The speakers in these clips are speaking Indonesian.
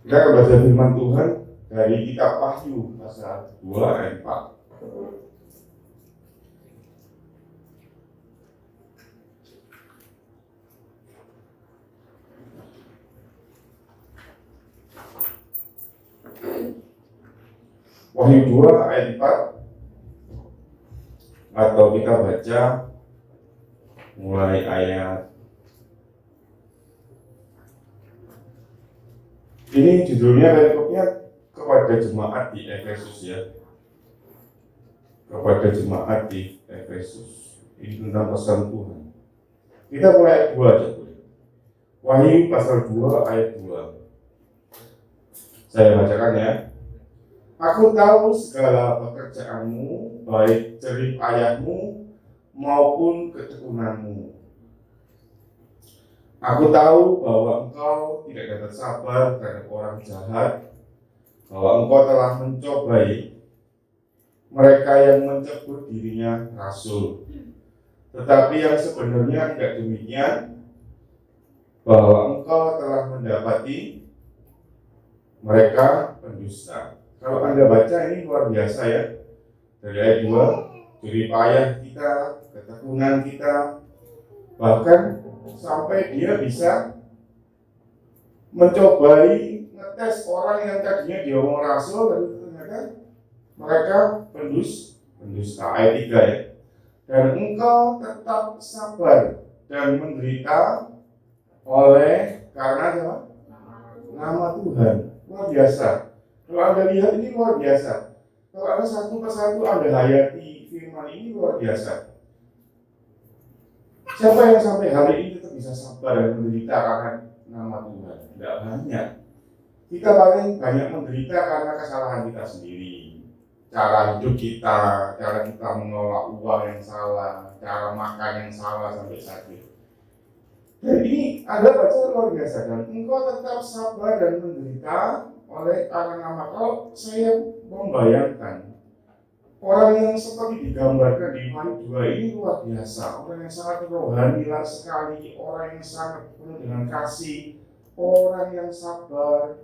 Kita akan baca firman Tuhan dari kitab Wahyu pasal 2 ayat 4. Wahyu 2 ayat 4, atau kita baca mulai ayat ini, judulnya perikopnya kepada jemaat di Efesus ya. Kepada jemaat di Efesus. Ini tentang pesan Tuhan. Kita mulai ayat 2 aja. Wahyu pasal 2 ayat 2. Saya bacakan ya. Aku tahu segala pekerjaanmu, baik jerih payahmu maupun ketekunanmu. Aku tahu bahwa engkau tidak dapat sabar terhadap orang jahat, bahwa engkau telah mencobai mereka yang menyebut dirinya rasul, tetapi yang sebenarnya tidak demikian, bahwa engkau telah mendapati mereka pendusta. Kalau Anda baca ini luar biasa ya, dari ayat 2, jerih payah kita, ketekunan kita, bahkan sampai dia bisa mencobai ngetes orang yang tadinya dia mau rasul, lalu ternyata mereka pendusta. Ayat 3 ya. Dan engkau tetap sabar dan menderita oleh karena nama Tuhan. Luar biasa. Kalau Anda lihat ini luar biasa. Kalau Anda satu persatu Anda hayati firman ini luar biasa. Siapa yang sampai hari ini tetap bisa sabar dan menderita karena nama Tuhan? Tidak banyak. Kita paling banyak menderita karena kesalahan kita sendiri. Cara hidup kita, cara kita mengelola uang yang salah, cara makan yang salah sampai sakit. Dan ini Anda baca luar biasa. Dan engkau tetap sabar dan menderita oleh karena nama. Kalau saya membayangkan orang yang seperti digambarkan di Wahyu 2 ini luar biasa. Orang yang sangat rohani sekali, orang yang sangat penuh dengan kasih, orang yang sabar.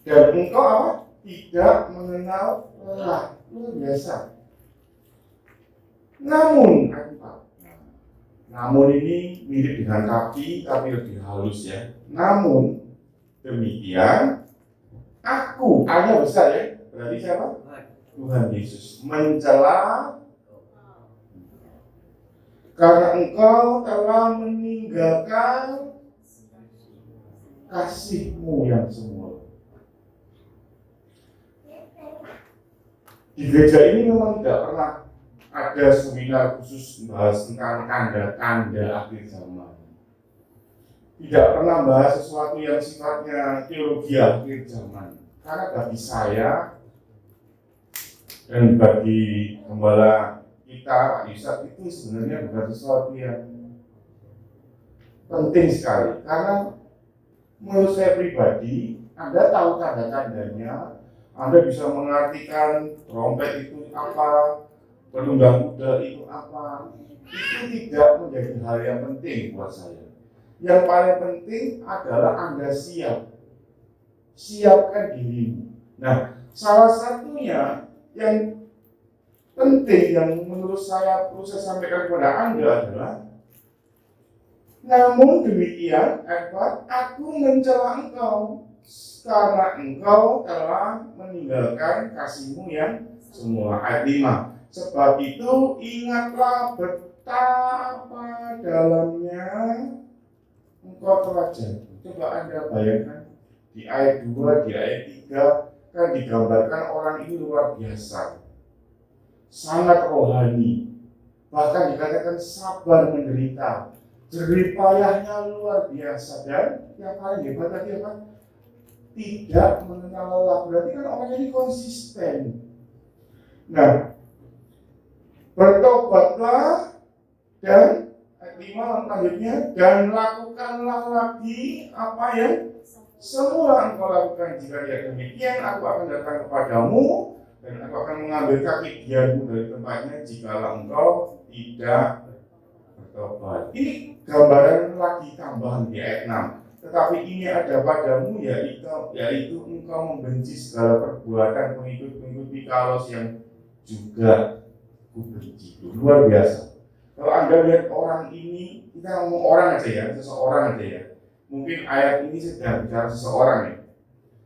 Dan engkau apa? Tidak mengenal lelah. Luar biasa. Namun ini mirip dengan kaki tapi lebih halus ya. Namun demikian aku, hanya besar ya. Berarti siapa? Tuhan Yesus mencela karena engkau telah meninggalkan kasihmu yang semula. Di gereja ini memang tidak pernah ada seminar khusus membahas tentang tanda-tanda akhir zaman. Tidak pernah bahas sesuatu yang sifatnya teologi akhir zaman. Karena bagi saya dan bagi gembala kita, Pak Yusuf, itu sebenarnya bukan sesuatu yang penting sekali. Karena menurut saya pribadi, Anda tahu tanda-tandanya, Anda bisa mengartikan trompet itu apa, penunggang kuda itu apa. Itu tidak menjadi hal yang penting buat saya. Yang paling penting adalah Anda siap. Siapkan dirimu. Nah, salah satunya yang penting yang menurut saya perlu saya sampaikan kepada Anda adalah, namun demikian, aku mencela engkau karena engkau telah meninggalkan kasihmu yang semula. Ayat 5. Sebab itu ingatlah betapa dalamnya engkau telah jatuh. Coba Anda bayangkan di ayat 2, di ayat 3 kan digambarkan orang ini luar biasa, sangat rohani, bahkan dikatakan sabar menderita, jerih payahnya luar biasa, dan yang paling hebat tadi apa? Tidak mengenal lelah. Berarti kan orang ini konsisten. Nah, bertobatlah dan ayat 5 lanjutnya, dan lakukanlah lagi apa yang semula engkau lakukan. Jika tidak demikian, aku akan datang kepadamu dan aku akan mengambil kaki dianmu dari tempatnya jikalau engkau tidak bertobat. Ini gambaran lagi tambahan di ayat 6. tetapi ini ada padamu, yaitu engkau membenci segala perbuatan pengikut-pengikut Nikolas yang juga kubenci. Luar biasa. Kalau Anda lihat orang ini, kita ngomong orang aja ya, seseorang aja ya. Mungkin ayat ini sedang bicara seseorang ya.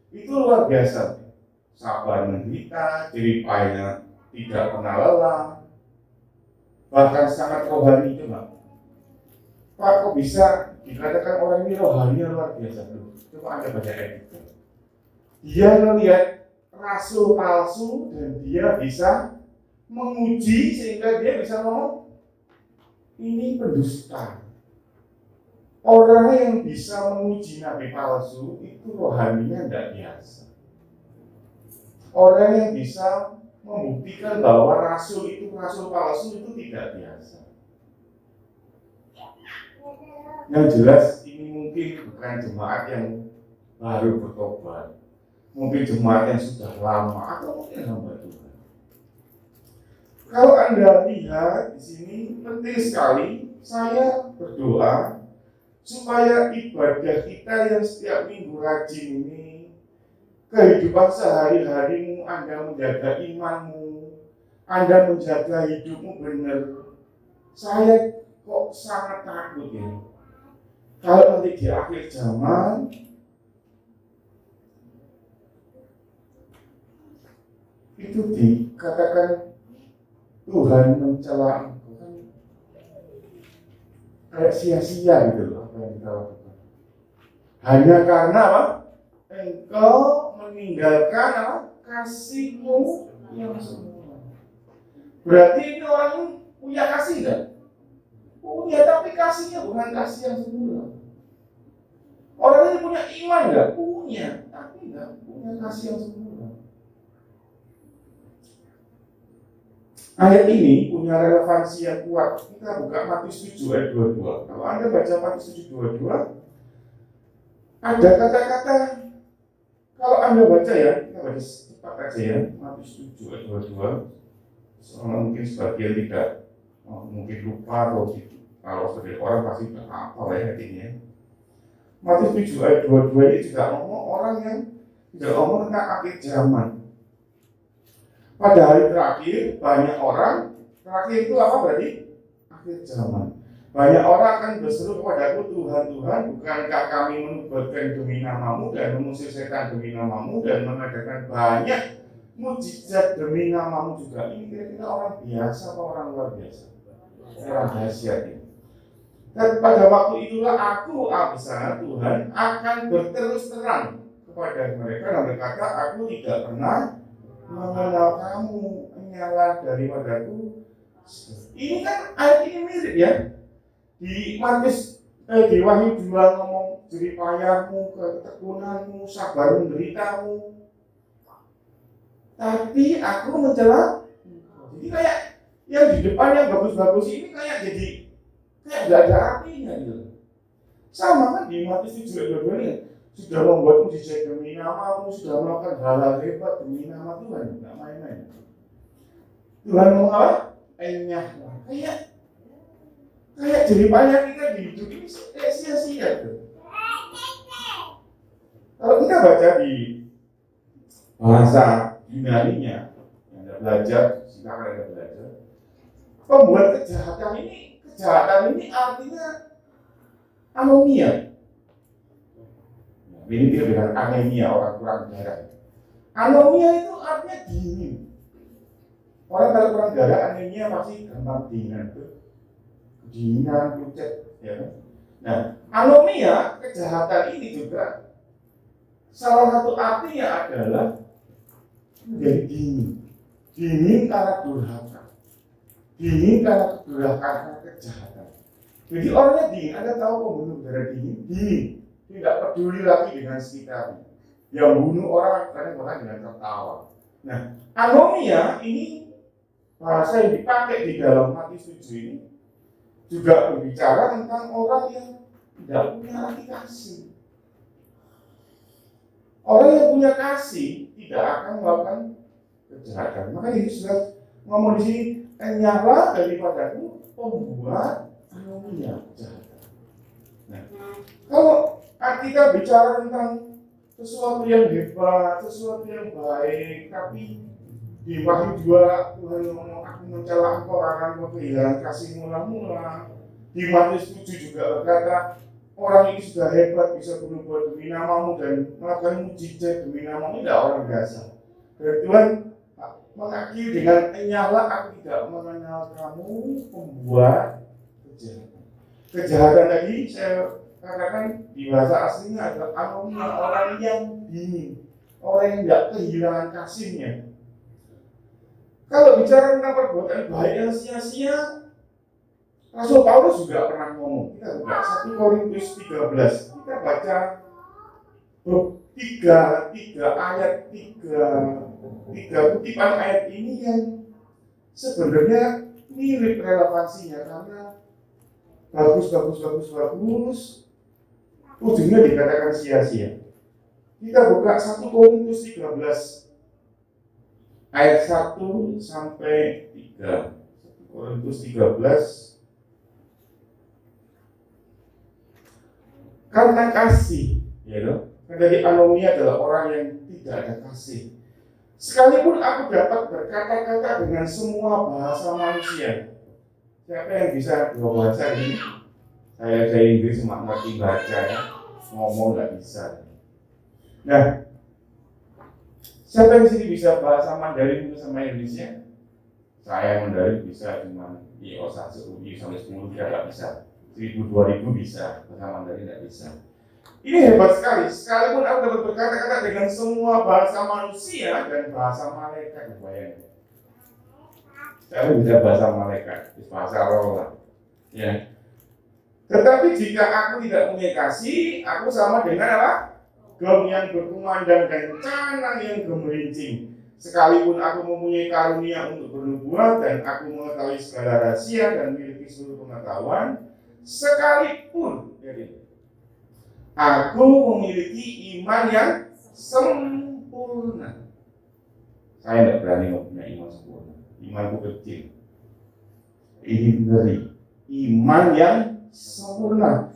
Itu luar biasa. Sabar menderita, jeripayanya tidak pernah lelah, bahkan sangat rohani itu Pak. Pak, kok bisa dikatakan orang ini rohaninya luar biasa tuh? Coba Anda baca ayat itu. Dia melihat rasul palsu dan dia bisa menguji sehingga dia bisa ngomong ini pendusta. Orang yang bisa menguji nabi palsu itu rohaninya tidak biasa. Orang yang bisa membuktikan bahwa rasul palsu itu tidak biasa. Yang jelas ini mungkin bukan jemaat yang baru bertobat, mungkin jemaat yang sudah lama atau mungkin hamba Tuhan. Kalau Anda lihat di sini penting sekali saya berdoa supaya ibadah kita yang setiap minggu rajin ini, kehidupan sehari-harimu, Anda menjaga imanmu, Anda menjaga hidupmu benar. Saya kok sangat takut ya. Kalau nanti di akhir zaman itu dikatakan Tuhan mencela engkau, kan kayak sia-sia gitu loh apa yang kita lakukan. Hanya karena apa? Engkau meninggalkan apa? Kasihmu yang sempurna. Berarti ini orang punya kasih enggak? Punya, tapi kasihnya bukan kasih yang sempurna. Orang ini punya iman enggak? Punya, tapi enggak punya kasih yang sempurna. Ayat ini punya relevansi yang kuat. Kita buka Matius 7 ayat 22. Kalau Anda baca Matius 7 22, ada kata-kata, kalau Anda baca ya, kita baca cepat aja ya, Matius 7 ayat 22. Soalnya mungkin sebagian tidak, mungkin lupa atau gitu. Kalau sebagai orang pasti tidak hafal ayat ini ya. Matius 7 ayat 22 ini juga ngomong orang yang tidak ngomong tentang akhir zaman. Pada hari terakhir, banyak orang, terakhir itu apa berarti? Akhir zaman. Banyak orang akan berseru kepadaku, Tuhan, Tuhan, bukankah kami menubuatkan demi namamu dan mengusir setan demi namamu dan mengadakan banyak mujizat demi namamu juga. Ini kira-kira orang biasa atau orang luar biasa? Orang dahsyat ini. Dan pada waktu itulah aku, Absa, Tuhan, akan berterus terang kepada mereka dan berkata, aku tidak pernah mengenal kamu, menyalah daripadaku. Ini kan ayat ini mirip ya. Di Matius, di Wahyu 2 ngomong jeripayahmu, ketekunanmu, sabar menderitamu. Tapi aku mencela. Jadi kayak yang di depan yang bagus-bagus ini kayak nggak ada artinya gitu. Sama kan di Matius 7 ini sudah membuat mujizat demi namamu, sudah melakukan hal-hal hebat demi nama Tuhan, nggak main-main. Tuhan mau apa? Enyah, kayak jeripayah kita di hidup ini kayak sia-sia tuh. Kalau kita baca di bahasa Yunani-nya, Anda belajar, silakan Anda belajar. Pembuat kejahatan ini artinya anomia. Ini dia dengan anemia, orang kurang darah. Anomia itu artinya dingin. Orang kalau kurang darah, anemia pasti gampang dingin tuh. Dinginan, pucat, ya. Nah, anomia, kejahatan ini juga salah satu artinya adalah menjadi dingin. Dingin karena durhaka. Dingin karena durhaka, kejahatan. Jadi orangnya dingin. Anda tahu pembunuh darah dingin? Dingin. Tidak peduli lagi dengan sekitarnya. Yang bunuh orang kadang-kadang dengan tertawa. Nah, anomia ini bahasa yang dipakai di dalam Matius 7 ini juga berbicara tentang orang yang tidak punya lagi kasih. Orang yang punya kasih tidak akan melakukan kejahatan. Maka Yesus sudah ngomong di sini, enyahlah daripadaku pembuat anomia kejahatan. Nah, kalau Kita bicara tentang sesuatu yang hebat, sesuatu yang baik, tapi di Wahyu 2 Tuhan ngomong, aku mencela engkau karena engkau kehilangan kasih mula-mula. Di Matius 7 juga berkata, orang ini sudah hebat, bisa berbuat demi namamu dan melakukan mujizat demi namamu. Tidak orang biasa. Dan Tuhan mengakhiri dengan nyala, aku tidak mengenal kamu, pembuat kejahatan. Kejahatan tadi saya katakan di bahasa aslinya adalah anomia, orang yang dingin, orang yang tidak kehilangan kasihnya. Kalau bicara tentang perbuatan baik yang sia-sia, Rasul Paulus juga pernah ngomong. Kita buka 1 Korintus 13. Kita baca tiga kutipan ayat ini yang sebenarnya mirip relevansinya karena bagus, ujungnya dikatakan sia-sia. Kita buka 1 Korintus 13 ayat 1 sampai 3. 1 Korintus 13. Karena kasih, ya loh. Dari anomia adalah orang yang tidak ada kasih. Sekalipun aku dapat berkata-kata dengan semua bahasa manusia. Siapa yang bisa dua bahasa ini? Saya Inggris cuma ngerti baca, ya. Ngomong nggak bisa. Nah, siapa yang sini bisa bahasa Mandarin sama Indonesia? Saya Mandarin bisa cuma IO 1, IO sampai 10 tidak bisa. 1000, 2000 bisa, bahasa Mandarin tidak bisa. Ini hebat sekali. Sekalipun aku dapat berkata-kata dengan semua bahasa manusia dan bahasa malaikat, bayangkan. Saya bisa bahasa malaikat, bahasa roh lah. Ya. Tetapi jika aku tidak punya kasih, aku sama dengan apa? Gong yang berkumandang dan canang yang gemerincing. Sekalipun aku mempunyai karunia untuk bernubuat dan aku mengetahui segala rahasia dan memiliki seluruh pengetahuan, sekalipun aku memiliki iman yang sempurna. Saya tidak berani mempunyai iman sempurna. Imanku kecil. Ini ngeri. Iman yang sempurna.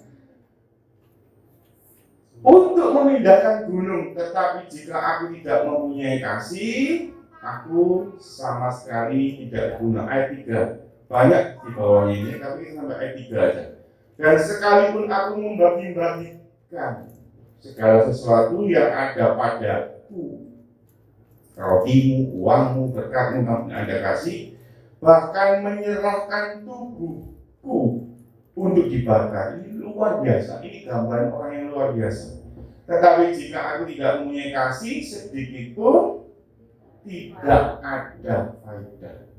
Untuk memindahkan gunung, tetapi jika aku tidak mempunyai kasih, aku sama sekali tidak guna. Ayat 3. Banyak di bawahnya ini, tapi kita sampai ayat 3 aja. Dan sekalipun aku membagi-bagikan segala sesuatu yang ada padaku, rotimu, uangmu, berkatmu, yang Anda kasih, bahkan menyerahkan tubuhku untuk dibakar. Ini luar biasa. Ini gambaran orang yang luar biasa. Tetapi jika aku tidak mempunyai kasih, sedikit pun tidak ada faedah.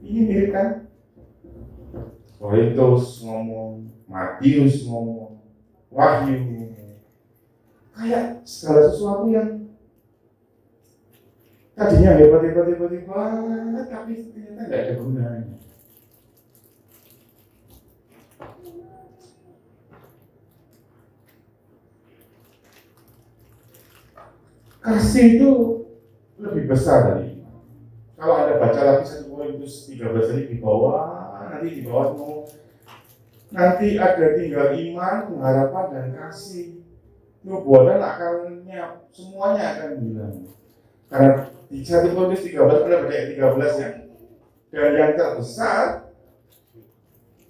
Ini mirip kan? Korintus ngomong, Matius ngomong, Wahyu ngomong. Kayak segala sesuatu yang tadinya hebat, tapi ternyata nggak ada gunanya. Kasih itu lebih besar dari ini. Kalau Anda baca lagi 1 Korintus 13 tadi di bawah, nanti ada tinggal iman, pengharapan dan kasih. Nubuatan akan semuanya akan hilang. Karena di 1 Korintus 13 Anda baca ayat 13 ya. Dan yang terbesar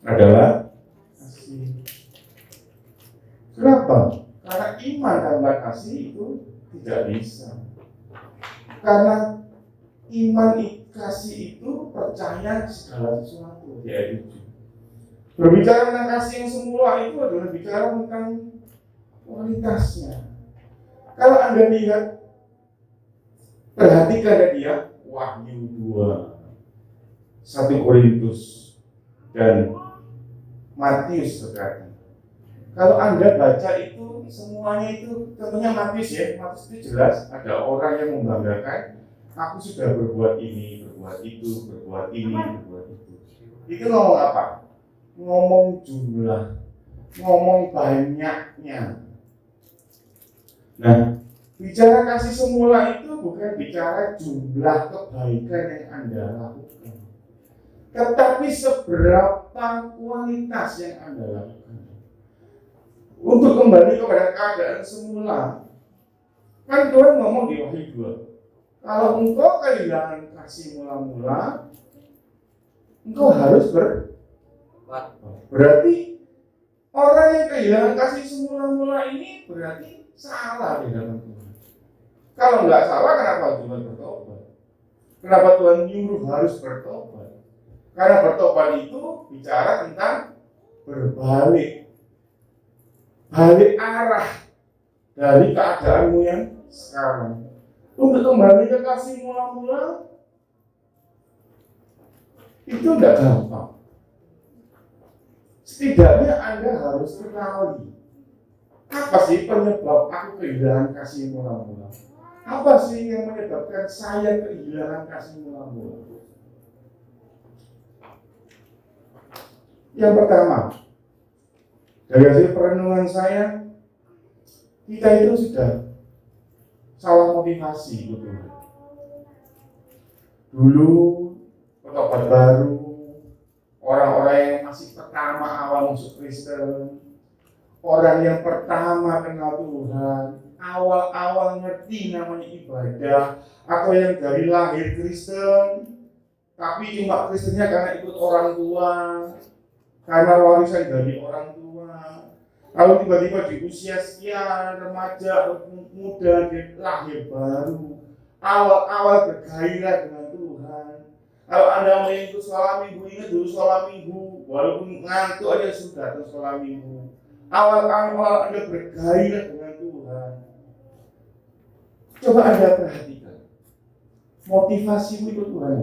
adalah kasih. Kenapa? Karena iman tanpa kasih itu tidak bisa. Karena iman kasih itu percaya segala sesuatu. Di ayat 7. Berbicara tentang kasih yang semula itu adalah bicara tentang kualitasnya. Kalau Anda lihat, perhatikan tadi ya, Wahyu 2, 1 Korintus dan Matius berkata. Kalau Anda baca itu semuanya itu, contohnya Matius ya, Matius itu jelas ada orang yang membanggakan, aku sudah berbuat ini, berbuat itu, berbuat ini, berbuat itu. Itu ngomong apa? Ngomong jumlah, ngomong banyaknya. Nah, bicara kasih semula itu bukan bicara jumlah kebaikan yang Anda lakukan, tetapi seberapa kualitas yang Anda lakukan. untuk kembali kepada keadaan semula. Kan Tuhan ngomong di Wahyu 2, kalau engkau kehilangan kasih mula-mula, engkau harus berarti orang yang kehilangan kasih semula-mula ini berarti salah di dalam Tuhan. Kalau nggak salah, kenapa Tuhan bertobat? Kenapa Tuhan nyuruh harus bertobat? Karena bertobat itu bicara tentang berbalik arah dari keadaanmu yang sekarang. Untuk kembali ke kasih mula-mula itu tidak gampang. Setidaknya Anda harus kenali apa sih penyebab aku kehilangan kasih mula-mula. Apa sih yang menyebabkan saya kehilangan kasih mula-mula? Yang pertama, dari hasil perenungan saya, kita itu sudah salah motivasi betul. Dulu petobat baru, orang-orang yang masih pertama awal masuk Kristen, orang yang pertama kenal Tuhan, awal-awal ngerti namanya ibadah, atau yang dari lahir Kristen, tapi cuma Kristennya karena ikut orang tua, karena warisan dari orang tua. Kalau tiba-tiba di usia sekian, remaja atau muda, dia lahir baru, awal-awal bergairah dengan Tuhan. Kalau Anda mengikut sekolah minggu, ingat dulu sekolah minggu, walaupun ngantuk aja sudah ke sekolah minggu. Awal-awal Anda bergairah dengan Tuhan. Coba Anda perhatikan, motivasimu ikut Tuhan.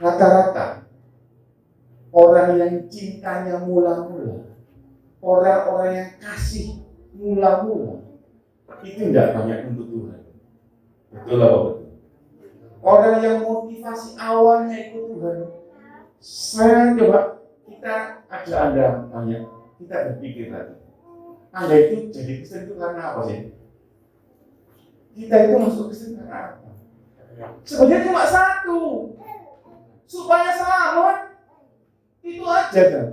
Rata-rata orang yang cintanya mula-mula, orang-orang yang kasih mula-mula, itu tidak banyak untuk Tuhan. Betul apa betul? Orang yang motivasi awalnya ikut Tuhan, saya coba kita ajak Anda banyak, kita berpikir lagi. Anda itu jadi Kristen itu karena apa sih? Kita itu masuk Kristen karena apa? Sebenarnya cuma satu, supaya selamat. Itu aja kan.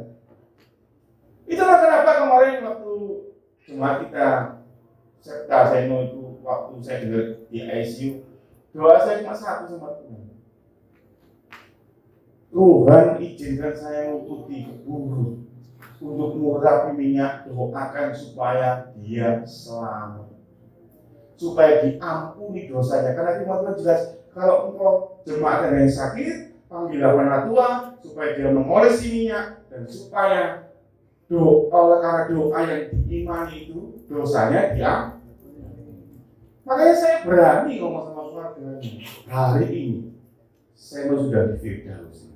Itulah kenapa kemarin waktu cuma kita serta Seno itu waktu saya dengar di ICU, doa saya cuma satu sama Tuhan. Tuhan izinkan saya mengikuti guru untuk mengurapi minyak, doakan supaya dia selamat, supaya diampuni dosanya. Karena firman Tuhan jelas, kalau engkau jemaat yang sakit, panggillah penatua supaya dia mengolesi minyak dan supaya oleh karena doa yang diimani itu dosanya diampuni. Makanya saya berani ngomong sama keluarga hari ini saya sudah di Firdaus.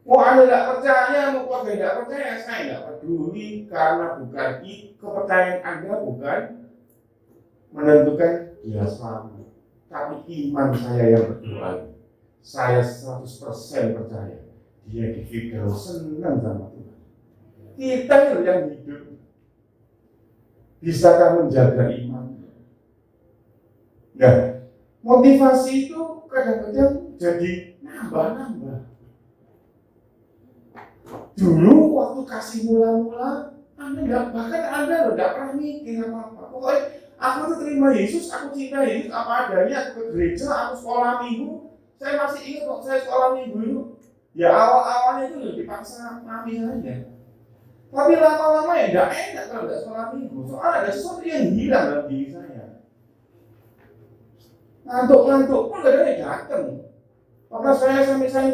Mau Anda tidak percaya, mau keluarga tidak percaya, saya tidak peduli karena bukan kepercayaan Anda bukan menentukan dia selamat, tapi iman saya yang berdoa. Saya 100% percaya dia di Firdaus senang sama Tuhan. Kita yang hidup bisakah menjaga iman? Nah, motivasi itu kadang-kadang jadi nambah-nambah. Dulu waktu kasih mula-mula, bahkan Anda tidak pernah mikir apa-apa. Pokoknya aku tuh terima Yesus, aku cinta Yesus apa adanya, aku ke gereja, aku sekolah minggu. Saya masih ingat waktu saya sekolah minggu itu, ya awal-awalnya itu dipaksa mami saja. Tapi lama-lama ya tidak enak kalau tidak sekolah minggu. Soalnya ada sesuatu yang hilang dalam diri saya. Ngantuk-ngantuk pun kadang-kadang datang. Karena saya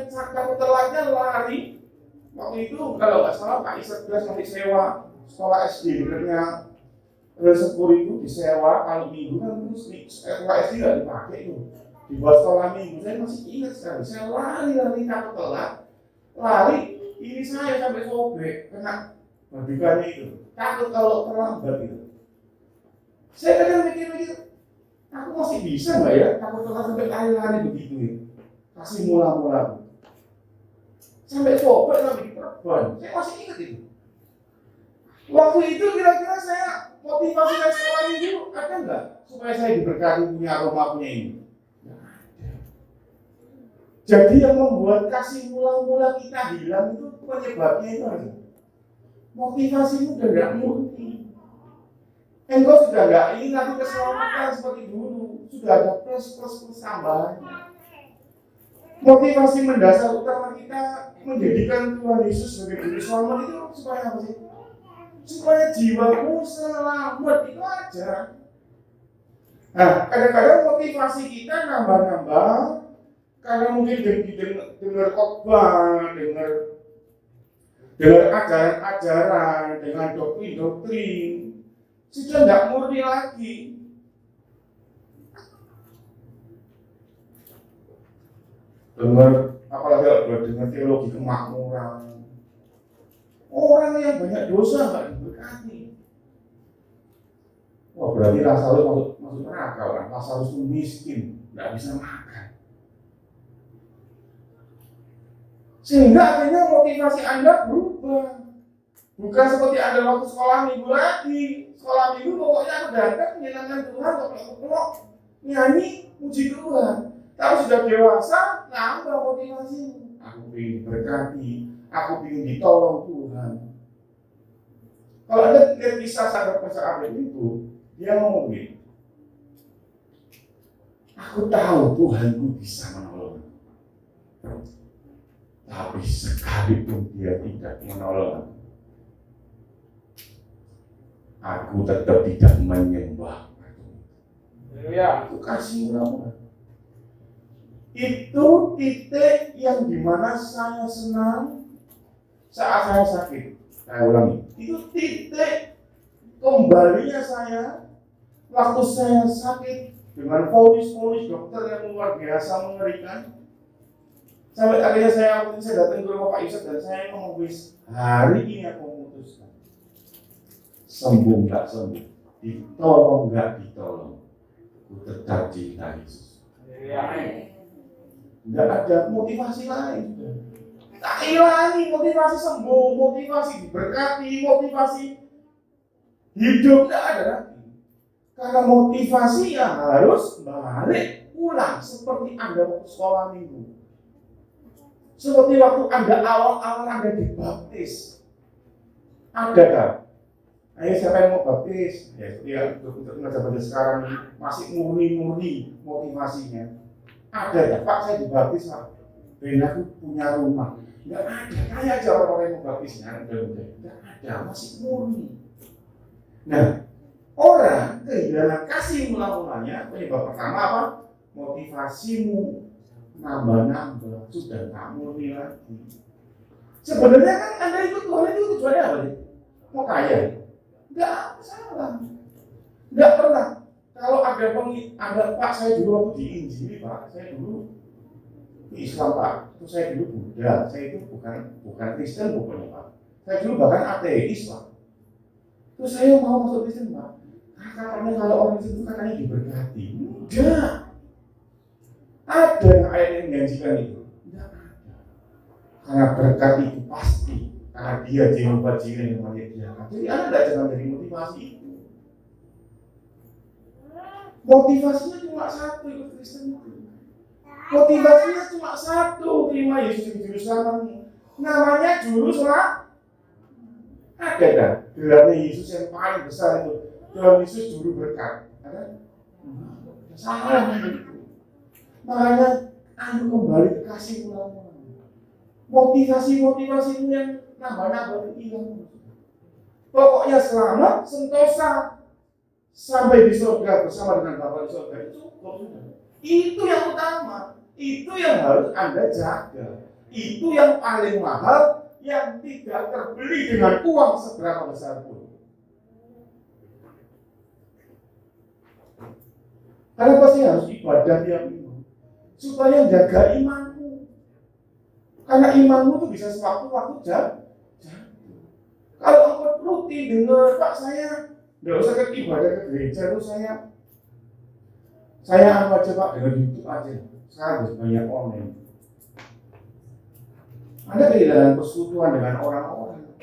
takut telatnya lari. Waktu itu kalau nggak salah Pak Isat masih sewa sekolah SD dekatnya 10 itu disewa kalau minggu kan terus sekolah SD nggak dipakai itu. Dibuat sekolah minggu, saya masih ingat sekali. Saya lari takut telat, lari ini saya sampai sobek kena babikannya itu. Takut kalau terlambat itu. Saya kadang mikir-mikir, aku masih bisa nggak ya takut telat sampai lari begitu ya? Kasih mula-mula. Sampai sobek sampai diperban. Saya masih ingat itu. Waktu itu kira-kira saya motivasi saya sekolah minggu ada nggak supaya saya diberkati punya rumah punya ini? Jadi yang membuat kasih mula-mula kita hilang itu penyebabnya itu aja. motivasimu udah nggak murni. Engkau sudah nggak ingin lagi keselamatan seperti dulu. Sudah ada plus tambahannya. Motivasi mendasar utama kita menjadikan Tuhan Yesus sebagai juru selamat itu supaya apa sih? Supaya jiwamu selamat, itu aja. Nah, kadang-kadang motivasi kita nambah-nambah karena mungkin dengar khotbah, dengar ajaran-ajaran, dengan doktrin-doktrin, sudah tidak murni lagi. Apalagi kalau dengar teologi kemakmuran, orang yang banyak dosa nggak diberkati. Wah, berarti Lazarus masuk neraka kan? Lazarus itu miskin, nggak bisa makan. Sehingga akhirnya motivasi Anda berubah. Bukan seperti Anda waktu sekolah minggu lagi. Sekolah minggu pokoknya aku datang menyenangkan Tuhan, kalau nyanyi, puji Tuhan. Kalau sudah dewasa, nambah motivasi. Aku ingin diberkati, aku ingin ditolong Tuhan. Kalau Anda lihat kisah sahabat itu, dia ngomong begini, aku tahu Tuhanku bisa menolong, tapi sekalipun dia tidak menolong, aku tetap tidak menyembah. Ya, itu kasih murah. Itu titik yang dimana saya senang saat saya sakit. Saya ulangi, itu titik kembalinya saya waktu saya sakit dengan polis dokter yang luar biasa mengerikan. Sampai akhirnya saya datang ke rumah Pak Yusuf dan saya ngomong, wis, hari ini aku memutuskan sembuh nggak sembuh, ditolong nggak ditolong, aku tetap cinta Yesus. Nggak ada motivasi lain. Tak hilangi motivasi sembuh, motivasi diberkati, motivasi hidup, nggak ada lagi. Karena motivasi yang harus balik ulang seperti Anda waktu sekolah minggu. Seperti waktu Anda awal-awal Anda dibaptis. Ada kan? Ayo siapa yang mau baptis? Ya, untuk baca sekarang ini masih murni motivasinya. Ada ya, Pak, saya dibaptis Pak. Ben aku punya rumah. Enggak ada, kayak aja orang-orang yang mau baptisnya. Enggak ada, masih murni. Nah, orang kehilangan kasih mula-mulanya, penyebab pertama apa? Motivasimu nambah-nambah, sudah tak murni lagi. Sebenarnya kan Anda ikut Tuhan itu tujuannya apa sih? Mau kaya? Enggak salah. Enggak pernah. Kalau ada Pak, saya dulu waktu diinjili Pak, saya dulu Islam Pak, itu saya dulu Buddha, saya itu bukan Kristen pokoknya Pak. Saya dulu bahkan ateis Pak. Terus saya mau masuk Kristen Pak. Katanya kalau orang itu katanya diberkati. Enggak. Ada yang ayat yang menjanjikan itu? Enggak ada. Karena berkat itu pasti, karena dia Jehovah Jireh yang menyediakan. Jadi Anda jangan dari motivasi itu. Motivasinya cuma satu, ikut Kristen itu. Motivasinya cuma satu, terima Yesus sebagai juru selamatmu. Namanya juru selamat. Ada kan? Gelarnya Yesus yang paling besar itu. Tuhan Yesus juru berkat. Ada? Salah itu. Makanya anu kembali ke kasih mula-mula. Motivasi-motivasimu yang nambah-nambah itu hilang. Pokoknya selamat, sentosa, sampai di surga bersama dengan Bapa di surga itu cukup sudah. Itu yang utama, itu yang harus Anda jaga. Itu yang paling mahal, yang tidak terbeli dengan uang seberapa besar pun. Karena pasti harus ibadah tiap minggu supaya jaga imanmu. Karena imanmu itu bisa sewaktu-waktu jatuh. Kalau engkau rutin dengar, Pak, saya nggak usah ke ibadah ke gereja, itu saya aja Pak, dengan YouTube aja. Sekarang banyak online. Anda kehilangan persekutuan dengan orang-orang.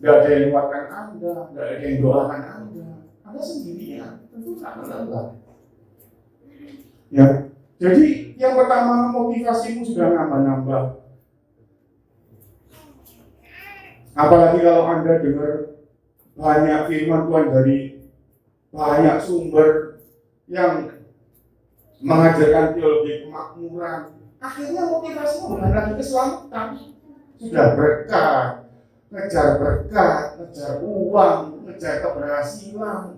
Nggak ada yang menguatkan Anda, nggak ada yang doakan Anda sendirian. Tentu tak lelah. Ya, jadi yang pertama motivasimu sudah nambah-nambah. Apalagi kalau Anda dengar banyak firman Tuhan dari banyak sumber yang mengajarkan teologi kemakmuran, akhirnya motivasinya bukan lagi keselamatan, sudah berkat, ngejar uang, ngejar keberhasilan.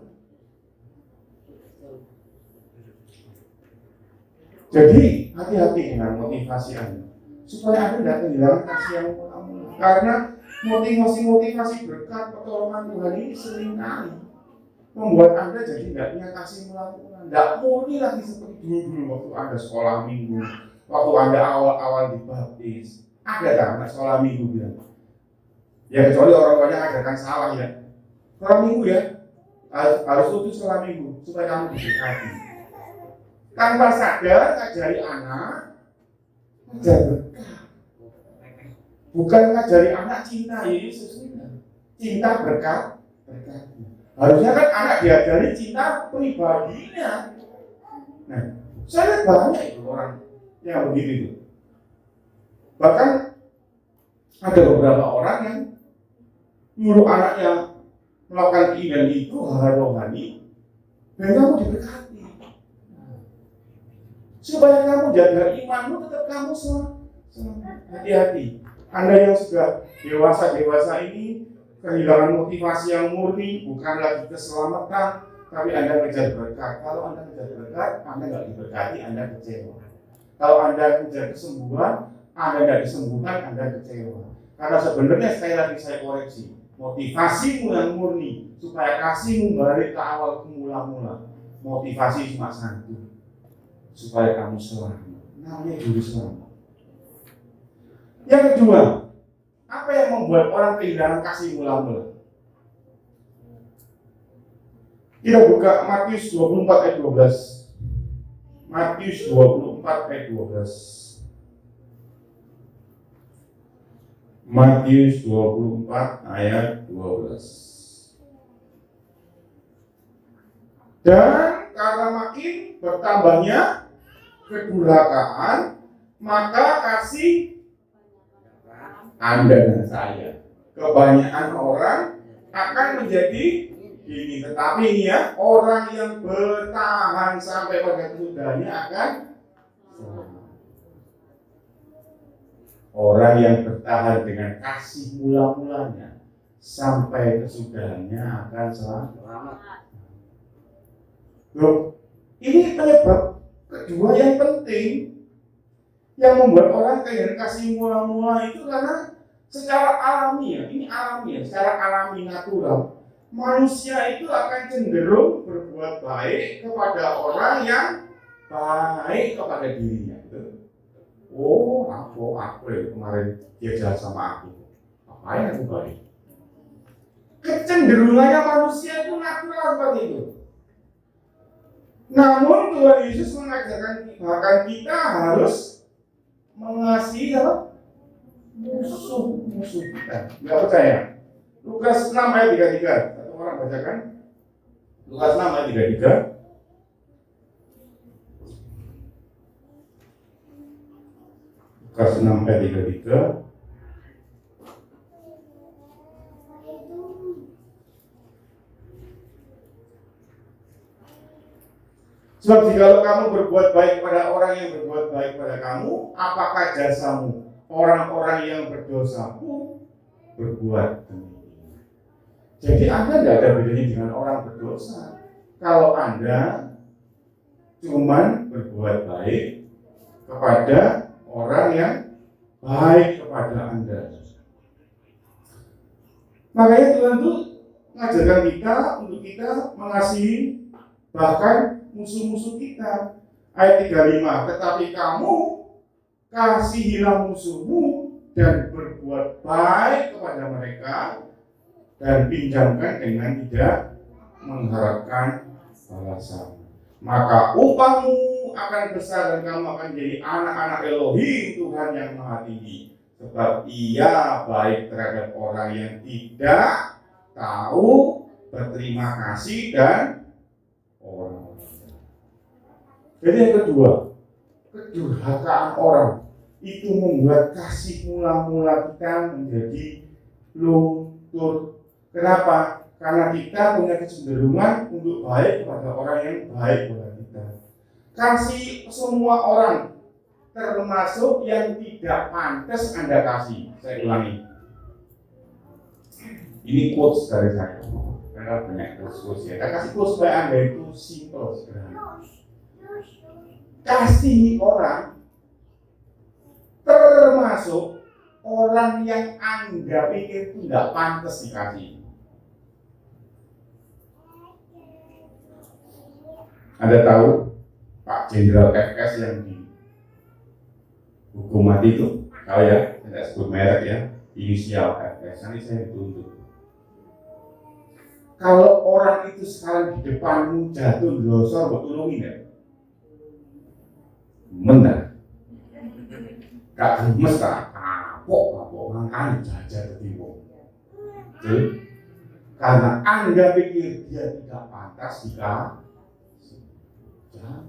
Jadi hati-hati dengan motivasi Anda, supaya Anda tidak kehilangan kasih yang mula-mula. Karena motivasi berkat pertolongan Tuhan ini seringkali membuat Anda jadi tidak punya kasih mula-mula, tidak murni lagi seperti dulu waktu Anda sekolah minggu, waktu Anda awal-awal dibaptis. Ada kan anak sekolah minggu bilang, ya kecuali orang tuanya ajarkan salah ya, sekolah minggu ya harus tutup sekolah minggu supaya kamu diberkati. Tanpa sadar ngajari anak ngajar berkat, bukan ngajari anak cinta Yesus, cinta berkat. Harusnya kan anak diajari cinta pribadinya. Nah, saya lihat banyak itu orang yang begitu itu. Bahkan ada beberapa orang yang nyuruh anaknya melakukan ini dan itu hal rohani, dan kamu diberkati. Supaya kamu jaga imanmu, tetap kamu selamat. Hati-hati. Anda yang sudah dewasa ini kehilangan motivasi yang murni, bukan lagi keselamatan, tapi Anda kejar berkat. Kalau Anda kejar berkat, Anda nggak diberkati, Anda kecewa. Kalau Anda kejar kesembuhan, Anda nggak disembuhkan, Anda kecewa. Karena sebenarnya sekali lagi saya koreksi, motivasimu yang murni supaya kasihmu balik ke awal mula-mula. Motivasi cuma satu, supaya kamu selamat. Namanya juru selamat. Yang kedua, apa yang membuat orang kehilangan kasih mula-mula? Kita buka Matius 24 ayat 12. Matius 24 ayat 12. Matius 24 ayat 12. Dan karena makin bertambahnya kedurhakaan, maka kasih Anda dan saya, kebanyakan orang akan menjadi ini. Tetapi ini ya, orang yang bertahan sampai pada kesudahnya akan selamat. Orang yang bertahan dengan kasih mula-mulanya sampai kesudahannya akan selamat. Loh, ini penyebab kedua yang penting yang membuat orang kehilangan kasih mula-mula itu karena secara alami ya, ini alami ya, secara alami natural, manusia itu akan cenderung berbuat baik kepada orang yang baik kepada dirinya. Oh, aku kemarin dia jahat sama aku, apain aku baik? Kecenderungannya manusia itu natural seperti itu. Namun Tuhan Yesus mengajarkan bahkan kita harus mengasihi musuh kita. Nggak percaya? Lukas 6 ayat 33. Satu orang bacakan. Lukas 6 ayat 33. Lukas 6 ayat 33. Sebab jika kamu berbuat baik pada orang yang berbuat baik pada kamu, apakah jasamu? Orang-orang yang berdosa pun berbuat demikian. Jadi Anda tidak ada bedanya dengan orang berdosa. Kalau Anda cuman berbuat baik kepada orang yang baik kepada Anda. Makanya Tuhan itu mengajarkan kita untuk kita mengasihi bahkan musuh-musuh kita. Ayat 35, tetapi kamu kasihilah musuhmu dan berbuat baik kepada mereka dan pinjamkan dengan tidak mengharapkan balasan. Maka upahmu akan besar dan kamu akan jadi anak-anak Elohim Tuhan yang Maha Tinggi. Sebab Ia baik terhadap orang yang tidak tahu berterima kasih dan orang. Jadi yang kedua, kedurhakaan orang itu membuat kasih mula-mula kita menjadi luntur. Kenapa? Karena kita punya kecenderungan untuk baik kepada orang yang baik kepada kita. Kasih semua orang, termasuk yang tidak pantas Anda kasih. Saya ulangi. Ini quotes dari saya. Karena banyak quotes ya. Saya kasih quotes supaya Anda itu simple, sederhana. Kasih orang, termasuk orang yang Anda pikir itu tidak pantas dikasih. Anda tahu Pak Jenderal FS yang dihukum mati itu? Tahu ya? Tidak sebut merek ya, inisial FS. Nanti saya dituntut. Kalau orang itu sekarang di depanmu jatuh glosor, buat tolongin ya? Benar. Gak gemes tak? Kapok makanya jajar ketimbang. Karena Anda pikir dia tidak pantas dikasih. Jangan.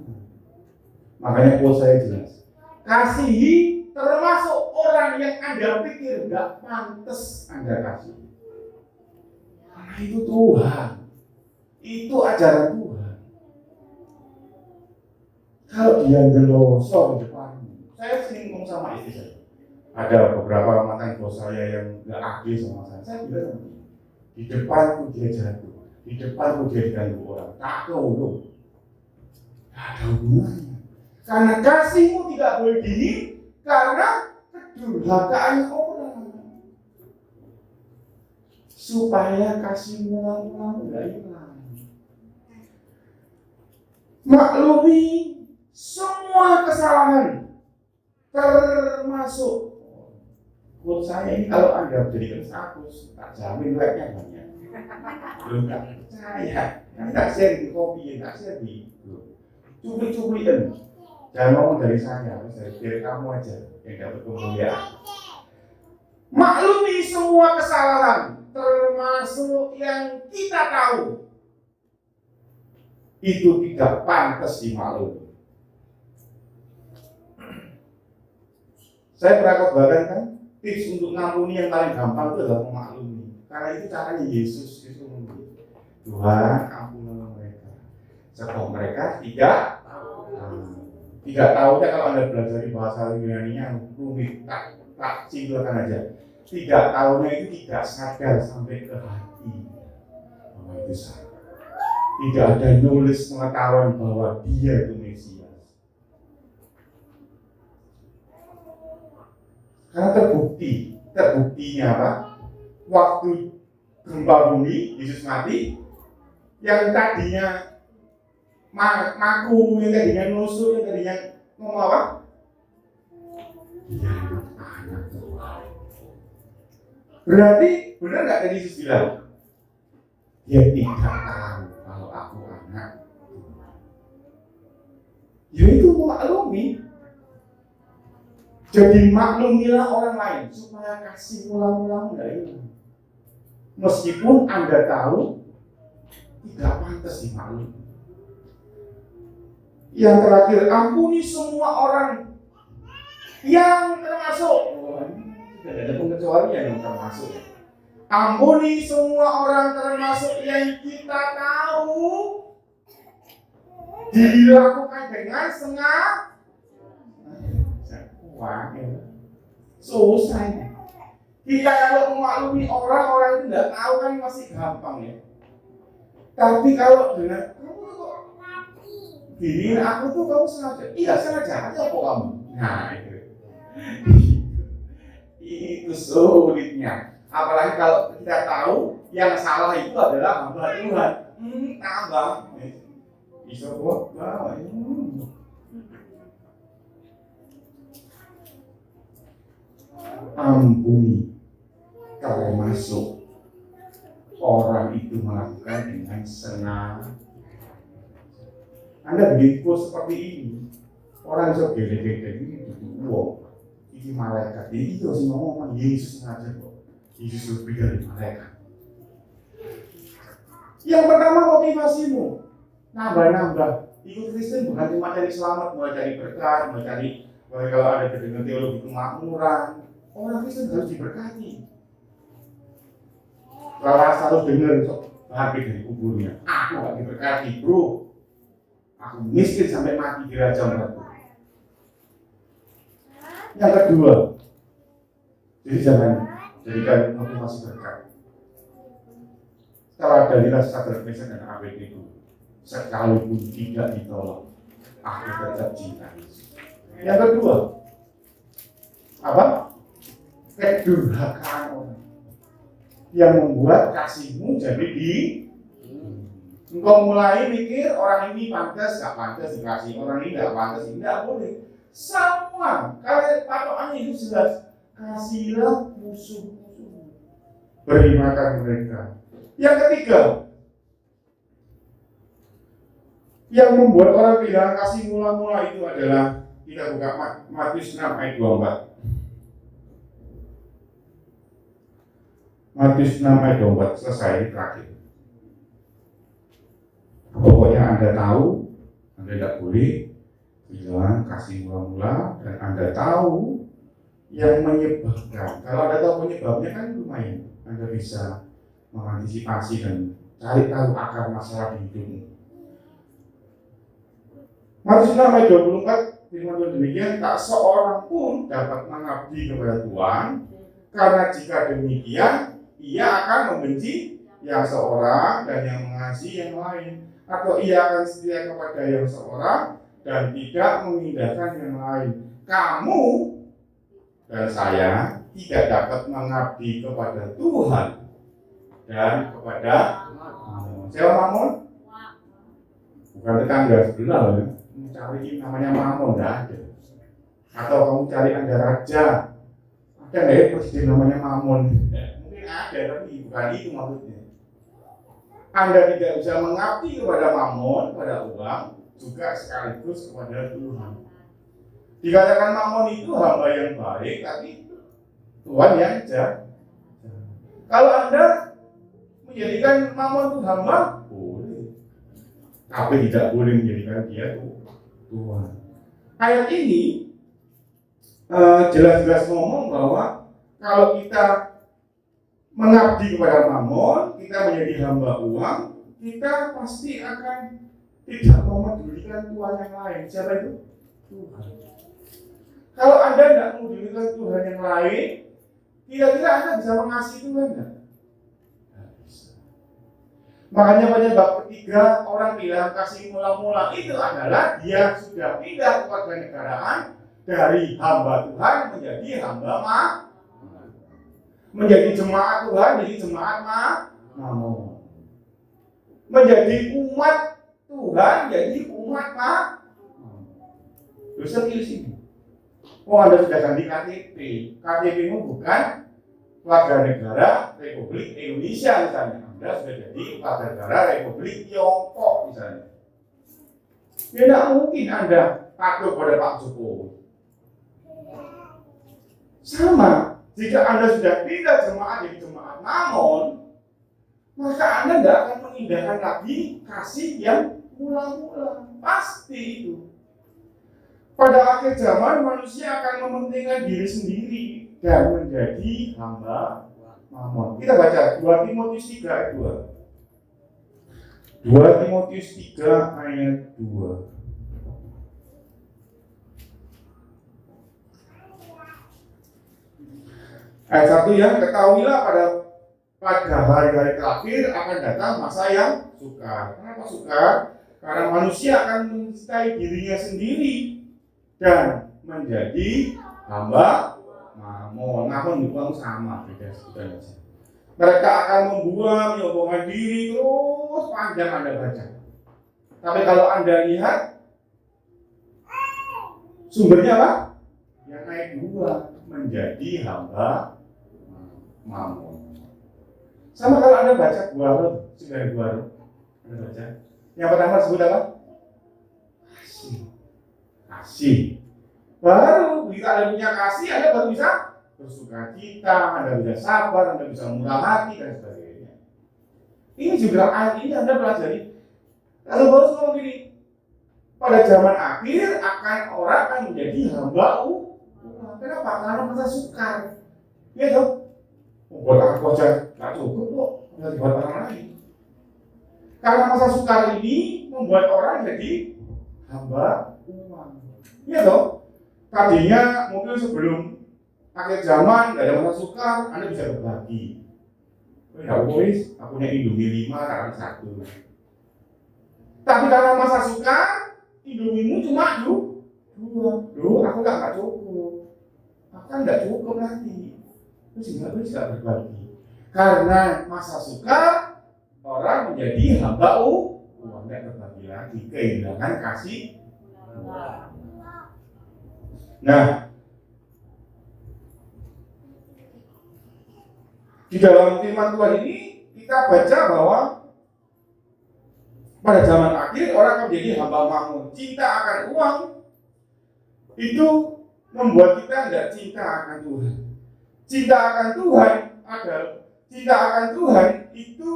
Makanya quote saya jelas. Kasihi termasuk orang yang Anda pikir tidak pantas Anda kasih. Karena itu Tuhan. Itu ajaran Tuhan. Kalau dia ngelosor di depanmu, saya sering ngomong sama istri saya. Ada beberapa mantan bos saya yang nggak adil sama saya. Saya bilang sama dia, di depanku dia jatuh, di depanku dia diganggu orang. Tak tahu. Tidak ada hubungannya. Karena kasihmu tidak boleh dingin karena kedurhakaan orang. Supaya kasihmu lama-lama tidak hilang. Maklumi semua kesalahan, termasuk quote saya ini kalau Anda berikan status, tak jamin like-nya banyak. Belum tak percaya. Tak share di kopi, tak share di cubit-cubitan. Jangan ngomong dari saya, dari kamu aja yang dapat kemuliaan. Maklumi semua kesalahan, termasuk yang kita tahu itu tidak pantas dimaklumi. Saya pernah khotbahkan kan, tips untuk ngampuni yang paling gampang itu adalah memaklumi. Karena itu caranya Yesus itu memberi. Tuhan ampunilah mereka, sebab mereka tidak tahunya. Kalau Anda belajar di bahasa Yunani-nya rumit, tak simpulkan aja. Tidak tahunya itu tidak sadar sampai ke hati bahwa itu salah. Tidak ada nulis pengetahuan bahwa dia itu Mesias. Karena terbuktinya apa? Waktu gempa bumi, Yesus mati, yang tadinya maku, yang tadinya nusuk, yang tadinya ngomong apa? Dia itu anak Tuhan. Berarti benar nggak tadi Yesus bilang? Dia tidak tahu kalau aku anak Tuhan. Ya itu memaklumi. Jadi maklumilah orang lain supaya kasih ulang-ulang nggak hilang. Meskipun Anda tahu tidak pantas dimaklumi. Yang terakhir, ampuni semua orang yang termasuk. Tidak ada pengecualian yang termasuk. Ampuni semua orang termasuk yang kita tahu dilakukan dengan sengaja. Wah, susah ini. Kita kalau memaklumi orang itu tidak tahu kan masih gampang ya. Tapi kalau dengan kamu kok gini, aku tuh kamu sengaja. Iya sengaja aja kok kamu. Nah itu sulitnya. Apalagi kalau kita tahu yang salah itu adalah hamba Tuhan. Tambah. Bisa kok. Ampuni termasuk orang itu melakukan dengan sengaja. Anda begitu seperti ini, orang bisa gede-gede ini wow, ini malaikat. Ini itu harus ngomong Yesus saja kok. Yesus lebih dari malaikat. Yang pertama motivasimu nambah-nambah. Ikut Kristen bukan cuma cari selamat, mulai cari berkat, mulai kalau ada kedengaran teologi kemakmuran. Orang Kristen harus diberkati. Laras harus dengar bangkit dari kuburnya. Aku gak diberkati bro. Aku miskin sampai mati di Raja Batu. Yang kedua, jadi jangan jadikan motivasi berkat. Kalau ada nilai sadar Mesa dan Abed itu sekalipun tidak ditolong, aku tetap cinta Yesus. Yang kedua, apa? Kedurhakaan orang yang membuat kasihmu jadi engkau mulai mikir orang ini pantas, gak pantas dikasih, orang ini gak pantas, tidak boleh. Semua, kalau patokannya itu jelas, kasihlah musuh-musuh, beri makan mereka. Yang ketiga, yang membuat orang kehilangan kasih mula-mula itu adalah, kita buka Matius 6 ayat 24. Matius 6 ayat 24, selesai terakhir. Pokoknya Anda tahu, Anda tidak boleh kehilangan kasih mula-mula, dan Anda tahu yang menyebabkan. Kalau Anda tahu penyebabnya kan lumayan, Anda bisa mengantisipasi dan cari tahu akar masalah di hidupmu. Matius 6 ayat 24, firman Tuhan demikian, tak seorang pun dapat mengabdi kepada Tuhan, karena jika demikian, ia akan membenci yang seorang dan yang mengasihi yang lain, atau ia akan setia kepada yang seorang dan tidak mengindahkan yang lain. Kamu dan saya tidak dapat mengabdi kepada Tuhan dan kepada Mammon. Siapa Mammon? Bukan tetangga sebelah ya. Cari namanya Mammon, tidak ada. Atau kamu cari Anda raja, ada nggak ya presiden namanya Mammon? Mungkin ada, tapi bukan itu maksudnya. Anda tidak bisa mengabdi kepada Mammon, pada uang, juga sekaligus kepada Tuhan. Dikatakan Mammon itu hamba yang baik, tapi Tuhan yang jahat. Kalau Anda menjadikan Mammon itu hamba, boleh, tapi tidak boleh menjadikan dia Tuhan. Ayat ini jelas-jelas ngomong bahwa kalau kita mengabdi kepada Mammon, kita menjadi hamba uang, kita pasti akan tidak memedulikan Tuhan yang lain. Siapa itu? Tuhan. Kalau Anda tidak memedulikan Tuhan yang lain, kira-kira Anda bisa mengasihi Tuhan tidak? Tidak bisa. Makanya pada bab ketiga, orang bilang kasih mula-mula itu adalah dia sudah pindah kewarganegaraan dari hamba Tuhan menjadi hamba menjadi jemaat Tuhan, jadi jemaat Mammon. Menjadi umat Tuhan, jadi umat Mammon. Dosa di sini. Oh, Anda sudah ganti KTP. KTP-mu bukan warga negara Republik Indonesia misalnya. Anda sudah jadi warga negara Republik Tiongkok misalnya. Ya tidak mungkin Anda patuh pada Pak Jokowi. Sama. Jika Anda sudah pindah jemaat jadi jemaat Mammon, maka Anda tidak akan mengindahkan lagi kasih yang mula-mula. Pasti itu. Pada akhir zaman manusia akan mementingkan diri sendiri dan menjadi hamba Mammon. Kita baca 2 Timotius 3 ayat 2. 2 Timotius 3 ayat 2. Ayat 1 ya, ketahuilah pada hari-hari terakhir akan datang masa yang sukar. Kenapa sukar? Karena manusia akan mencintai dirinya sendiri dan menjadi hamba Mammon. Namun bukan sama, beda sebenarnya. Mereka akan membuang, menyombongkan diri terus panjang Anda baca. Tapi kalau Anda lihat sumbernya apa? Yang ayat 2, menjadi hamba Mammon. Sama kalau Anda baca Buah 9 Anda baca. Yang pertama disebut apa? Kasih. Baru jika Anda punya kasih, Anda baru bisa bersukacita, Anda bisa sabar, Anda bisa murah hati dan sebagainya. Ini juga ayat ini Anda pelajari. Lalu baru ngomong gini, pada zaman akhir orang akan menjadi hamba uang. Kenapa? Karena masa sukar. Ya dong. Buat aku aja nggak cukup kok. dari buat orang lain. Karena masa sukar ini membuat orang jadi hamba uang. Iya toh? Tadinya mungkin sebelum akhir zaman nggak ada masa sukar, Anda bisa berbagi. Ya wis, aku punya Indomie 5, tak 1. Tapi karena masa sukar, Indomimu cuma 2. Loh, aku nggak cukup. Aku kan nggak cukup nanti. Terus nggak bisa berbagi. Karena masa sukar, orang menjadi hamba uang, nggak berbagi lagi, kehilangan kasih. Nah, di dalam firman Tuhan ini kita baca bahwa pada zaman akhir orang akan menjadi hamba mammon, cinta akan uang itu membuat kita tidak cinta akan Tuhan. Cinta akan Tuhan adalah cinta akan Tuhan itu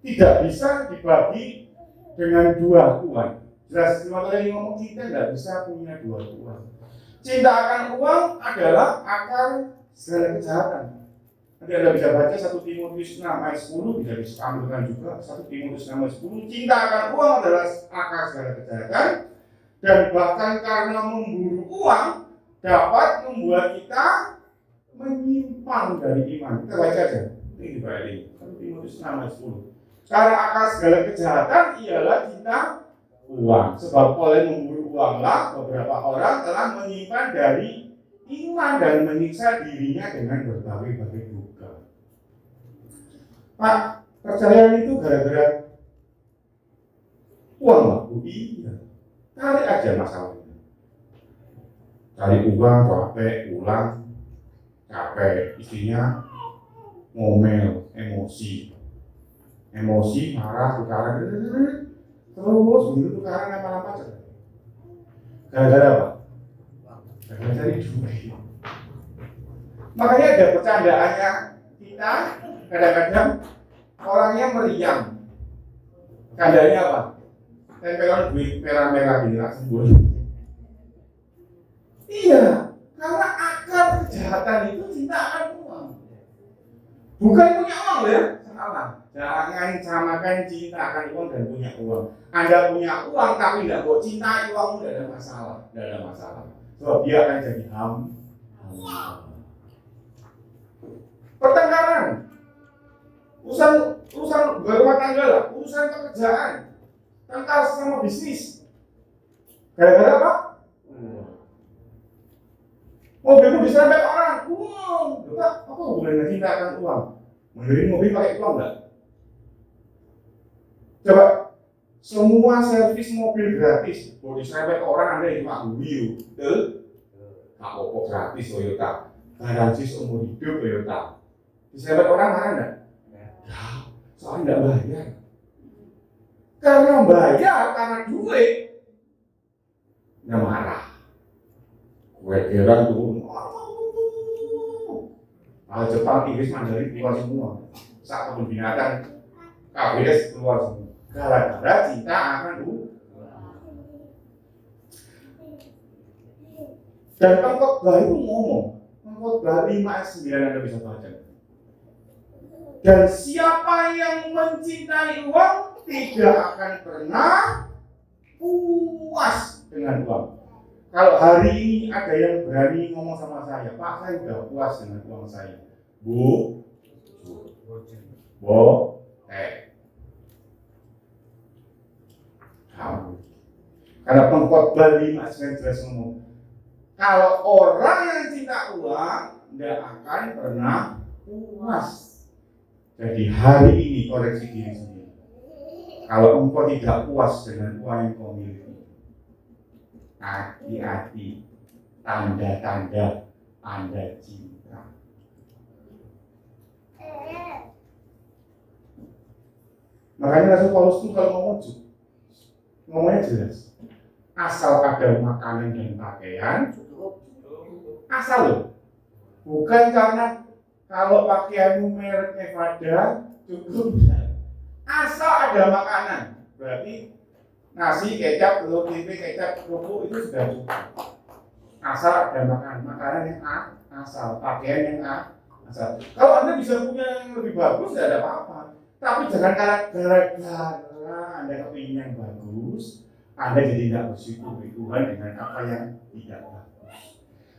tidak bisa dibagi dengan 2 Tuhan. Jelas firman Tuhan ini ngomong kita tidak bisa punya 2 Tuhan. Cinta akan uang adalah akar segala kejahatan. Nanti Anda bisa baca 1 Timotius 6 ayat 10, bisa diambilkan juga 1 Timotius 6 ayat 10. Cinta akan uang adalah akar segala kejahatan, dan bahkan karena memburu uang dapat membuat kita menyimpang dari iman. Kita baca aja. Ini di bawah ini 1 Timotius 6 ayat 10. Karena akar segala kejahatan ialah cinta uang. Sebab oleh memburu uanglah beberapa orang telah menyimpan dari iman dan menyiksa dirinya dengan berbagai-bagai duka. Pak, perceraian itu gara-gara uang lah? Iya. Tarik aja masalahnya. Cari uang, capek, istrinya ngomel, emosi, marah, tukaran, terus begitu tukaran lama-lama cerai. Gara-gara apa? Gara-gara cari duit. Makanya ada bercandaannya kita kadang-kadang orangnya meriang. Candanya apa? Tempelan duit merah-merah gini langsung bos. Iya, karena akar kejahatan itu cinta akan uang. Bukan punya uang ya, salah. Jangan samakan cinta akan uang dan punya uang. Anda punya uang tapi tidak mau cintai uang, tidak ada masalah. Sebab dia akan jadi hamba. Pertengkaran, urusan berumah tangga lah, urusan pekerjaan, tengkar sama bisnis. Gara-gara apa? Mobilmu diserempet orang, uang. Apa hubungannya cinta akan uang? Membeli mobil pakai uang enggak? Coba, semua servis mobil gratis. Kalau diserempet orang Anda cuma guyu, tak apa gratis Toyota. Garansi seumur hidup Toyota. Diserempet orang marah enggak? Ya, soalnya enggak bayar. Karena bayar karena duit, dia marah. Gue kira turun. Jepang, Inggris, Mandarin keluar semua. Saat kebun binatang, KBS keluar semua. Gara-gara cinta akan uang. Dan Pengkhotbah itu ngomong, Pengkhotbah 5 ayat 9 Anda bisa baca. Dan siapa yang mencintai uang tidak akan pernah puas dengan uang. Kalau hari ini ada yang berani ngomong sama saya, Pak, saya sudah puas dengan uang saya. Karena Pengkhotbah 5 jelas ngomong, kalau orang yang cinta uang tidak akan pernah puas. Jadi hari ini koreksi diri sendiri. Kalau engkau tidak puas dengan uang yang kau miliki, hati-hati, tanda-tanda Anda cinta. Makanya Rasul Paulus itu kalau ngomongnya jelas. Asal ada makanan dan pakaian, asal loh. Bukan karena kalau pakaianmu merek Nevada cukup. Asal ada makanan, berarti nasi, kecap, telur, tempe, kecap, kerupuk itu sudah cukup. Asal ada makanan yang asal, pakaian yang Kalau Anda bisa punya yang lebih bagus, tidak ada apa-apa. Tapi jangan gara-gara Anda kepingin yang bagus, Anda jadi tidak bersyukur di Tuhan dengan apa yang tidak bagus.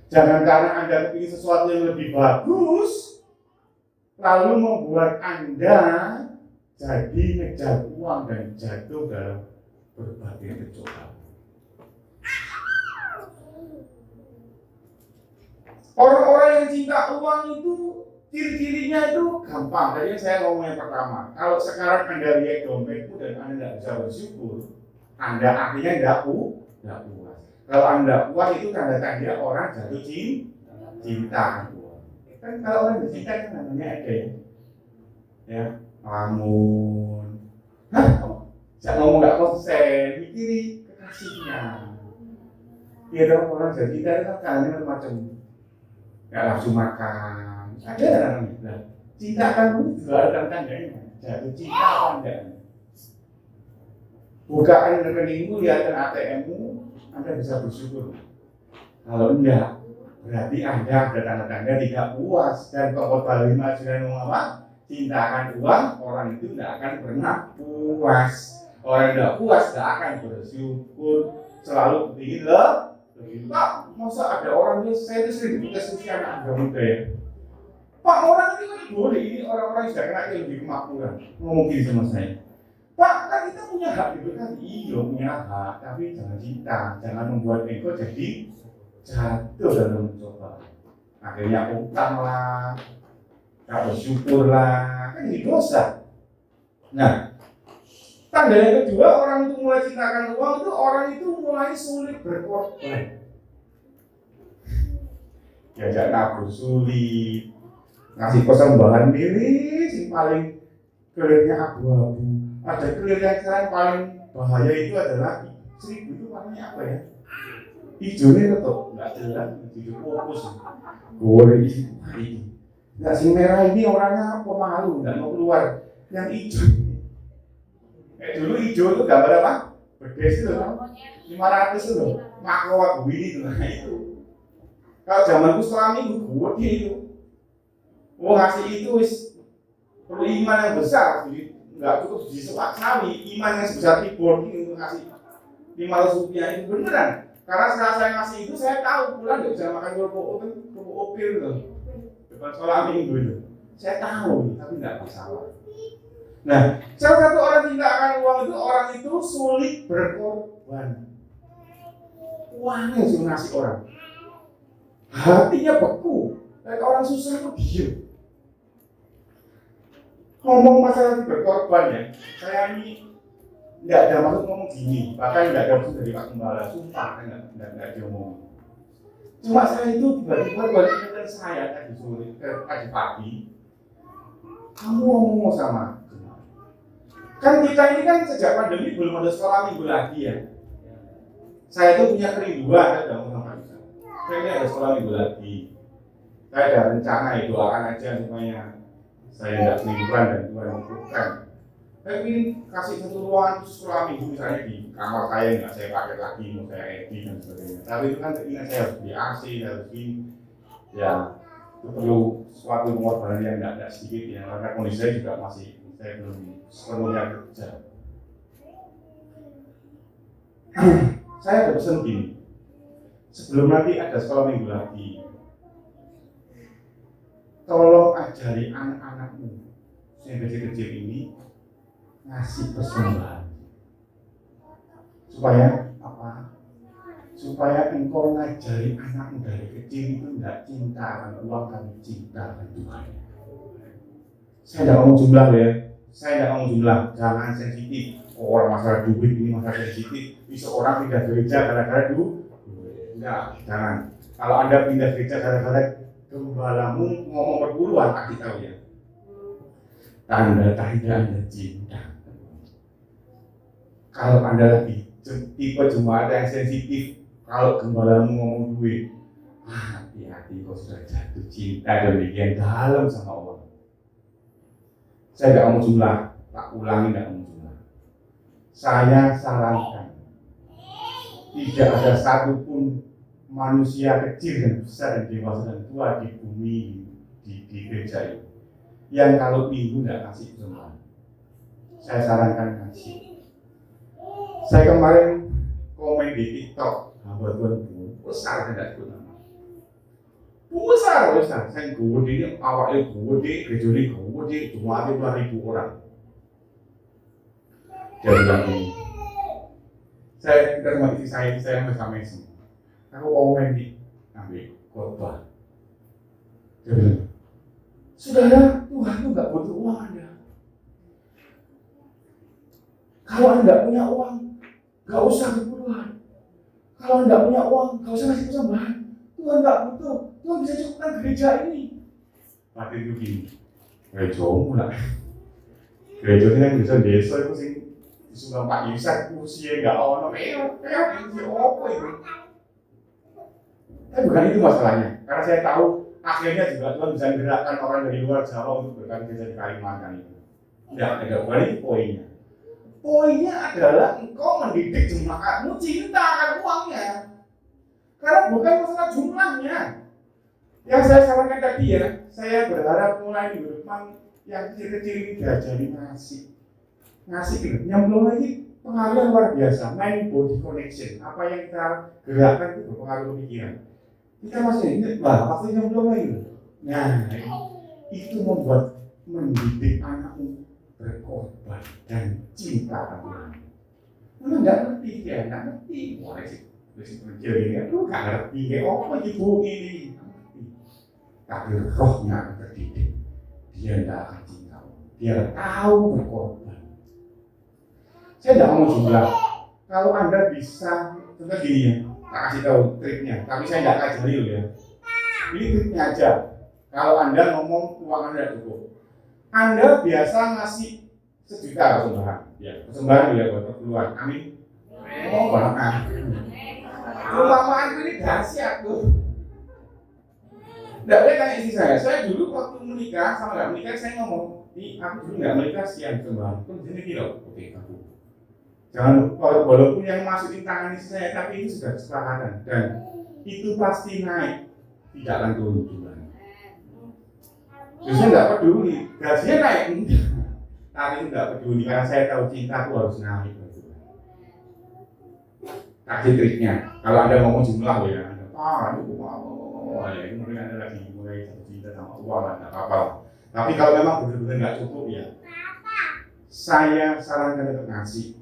Jangan karena Anda kepingin sesuatu yang lebih bagus, lalu membuat Anda jadi ngejar uang dan jatuh dalam berbagai pencobaan. Orang-orang yang cinta uang itu ciri-cirinya itu gampang. Tadi saya ngomong yang pertama. Kalau sekarang Anda lihat dompetmu dan Anda tidak bisa bersyukur, Anda akhirnya tidak puas. Kalau Anda puas itu tanda-tanda orang jatuh cinta uang. Kan kalau orang jatuh cinta kan namanya ada ya, lamun. Jangan ngomong nggak konsen, mikirin kekasihnya. Ya dong, orang jatuh cinta itu kan caranya macam-macam. Nggak langsung makan, ada namanya. Cinta kan juga ada tandanya. Jatuh cinta apa enggak? Bukaan rekeningmu, lihat ATM-mu, Anda bisa bersyukur. Kalau enggak, berarti Anda ada tanda-tanda tidak puas. Dan pokok Balima sudah ngomong apa? Cinta akan uang, orang itu tidak akan pernah puas. Orang tidak puas tidak akan bersyukur. Selalu ingin Pak, masa ada orang ini, saya itu sering dikasih anak muda ya. Pak, orang ini kan boleh, ini orang-orang yang sudah kena yang lebih kemakmuran. Ngomong gini sama saya. Pak, kan kita punya hak diberkati. Iya, punya hak, tapi jangan cinta. Jangan membuat ego jadi jatuh dalam mencoba. Akhirnya utang lah, gak bersyukur lah, kan ini dosa. Nah, tanda yang kedua, orang itu mulai cintakan uang itu, orang itu mulai sulit berkorban. Diajak nabur sulit, ngasih persembahan miris yang paling kelirnya abu-abu. Ada kelir yang sekarang paling bahaya itu adalah 1000 itu warnanya apa ya? Hijaunya tetap nggak jelas, hijau fokus. Goreng isi ini. Nggak si merah ini orangnya pemalu, nggak mau keluar. Yang hijau. Dulu hijau itu gambar apa? Bedes itu kan? 500 itu loh. Makro ini itu, nah itu. Kalau zamanku selama minggu gede itu. Ngasih itu perlu iman yang besar. Jadi nggak cukup di sepak sawi, iman yang sebesar keyboard ini untuk ngasih 500 rupiah itu beneran. Karena setelah saya ngasih itu, saya tahu pulang nggak bisa makan kerupuk opil gitu. Depan sekolah minggu itu. Saya tahu, tapi nggak masalah. Nah, salah satu orang cinta akan uang itu, orang itu sulit berkorban. Uangnya sih ngasih orang. Hatinya beku. Dan orang susah itu diem. Ngomong masalah berkorban ya, saya ini nggak ada maksud ngomong gini, bahkan nggak ada maksud dari Pak Gembala, sumpah nggak diomong. Cuma saya itu tiba-tiba balik saya tadi sore, tadi pagi, kamu ngomong sama, kan kita ini kan sejak pandemi belum ada sekolah minggu lagi ya. Saya itu punya kerinduan, saya udah ngomong sama Pak Isa. Saya ini ada sekolah minggu lagi. Saya ada rencana ya, doakan aja supaya saya tidak selingkuhan dan Tuhan mampukan. Saya ingin kasih satu ruangan sekolah minggu misalnya di kamar saya, nggak saya pakai lagi, mau saya edit dan sebagainya. Tapi itu kan keinginan saya harus di AC, harus di ya itu perlu suatu pengorbanan yang nggak sedikit ya, karena kondisi saya juga masih saya belum sepenuhnya kerja. Saya ada pesan gini, sebelum nanti ada sekolah minggu lagi, tolong ajari anak-anakmu yang kecil-kecil ini ngasih persembahan supaya apa? Supaya engkau ngajari anakmu dari kecil itu tidak cinta akan uang, tapi cinta akan Tuhan. Saya tidak ngomong jumlah ya, saya tidak ngomong jumlah, jangan sensitif. Orang masalah duit ini masalah sensitif. Bisa orang pindah gereja gara-gara duit. Enggak, jangan. Kalau Anda pindah gereja gara-gara gembalamu ngomong perburuan, kasih tahu ya. Tanda-tanda Anda cinta. Kalau Anda lagi tipe jemaat yang sensitif, kalau gembalamu ngomong duit, hati-hati kau sudah jatuh cinta dan demikian dalam sama Allah. Saya tidak ngomong jumlah, tak ulangi tidak ngomong jumlah. Saya sarankan, tidak ada satupun manusia kecil dan besar dan dewasa dan tua di bumi, di di gereja ini yang kalau minggu nggak kasih persembahan. Saya sarankan kasih. Saya kemarin komen di TikTok, hamba Tuhan besar tidak ikut nama. Besar. Saya gede ini awalnya gede, gereja ini gede, cuma ada 2.000 orang. Jadi lagi, saya kita sama istri saya bersama semua. Aku komen di ambil khotbah. Dia bilang, saudara, Tuhan itu nggak butuh uang Anda. Kalau Anda nggak punya uang, nggak usah keperluan. Kalau Anda nggak punya uang, nggak usah ngasih persembahan. Tuhan nggak butuh. Tuhan bisa cukupkan gereja ini. Mati itu gini. Gereja mulai. Gereja ini yang bisa desa itu sih disuruh Pak Yusak kursi nggak ono. Ini apa itu? Tapi bukan itu masalahnya. Karena saya tahu akhirnya juga Tuhan bisa menggerakkan orang dari luar Jawa untuk berkat gereja di Kalimantan itu. Tidak, bukan itu poinnya. Poinnya adalah engkau mendidik jemaatmu cinta akan uangnya. Karena bukan masalah jumlahnya. Yang saya sarankan tadi ya, saya berharap mulai minggu depan yang kecil-kecil ini diajari ngasih gitu. Nyemplung lagi pengaruh luar biasa, mind body connection. Apa yang kita gerakkan itu berpengaruh pikiran. Kita masih ingat waktu nyemplung lagi. Nah, itu membuat mendidik anakmu berkorban dan cinta pada Tuhan. Memang nggak ngerti ya, nggak ngerti. Mulai sih kecil ini, aduh nggak ngerti kayak apa ibu ini. Tapi rohnya terdidik, dia tidak akan cinta, dia tahu berkorban. Saya tidak mau jumlah. Kalau Anda bisa, contoh gini ya, tak kasih tahu triknya. Tapi saya tidak ajari loh ya. Ini triknya aja. Kalau Anda ngomong uang Anda cukup, Anda biasa ngasih 1 juta persembahan. Ya, persembahan ya buat keperluan. Amin. Oh, banget. Perumpamaan ini dahsyat tuh. Tidak boleh tanya istri saya dulu waktu menikah sama nggak menikah saya ngomong, aku dulu nggak menikah sekian persembahan, pun jadi kilo, oke aku. Jangan walaupun yang masukin tangan istri saya, tapi itu sudah kesepakatan dan itu pasti naik, tidak akan turun bulan. Biasanya nggak peduli, gajinya naik, tapi itu nggak peduli karena saya tahu cintaku harus naik. Kasih triknya, kalau Anda ngomong jumlah ya, itu mau. Ya, itu mungkin Anda lagi mulai jatuh cinta sama uang, nggak apa-apa. Tapi kalau memang benar-benar nggak cukup ya, saya sarankan untuk ngasih.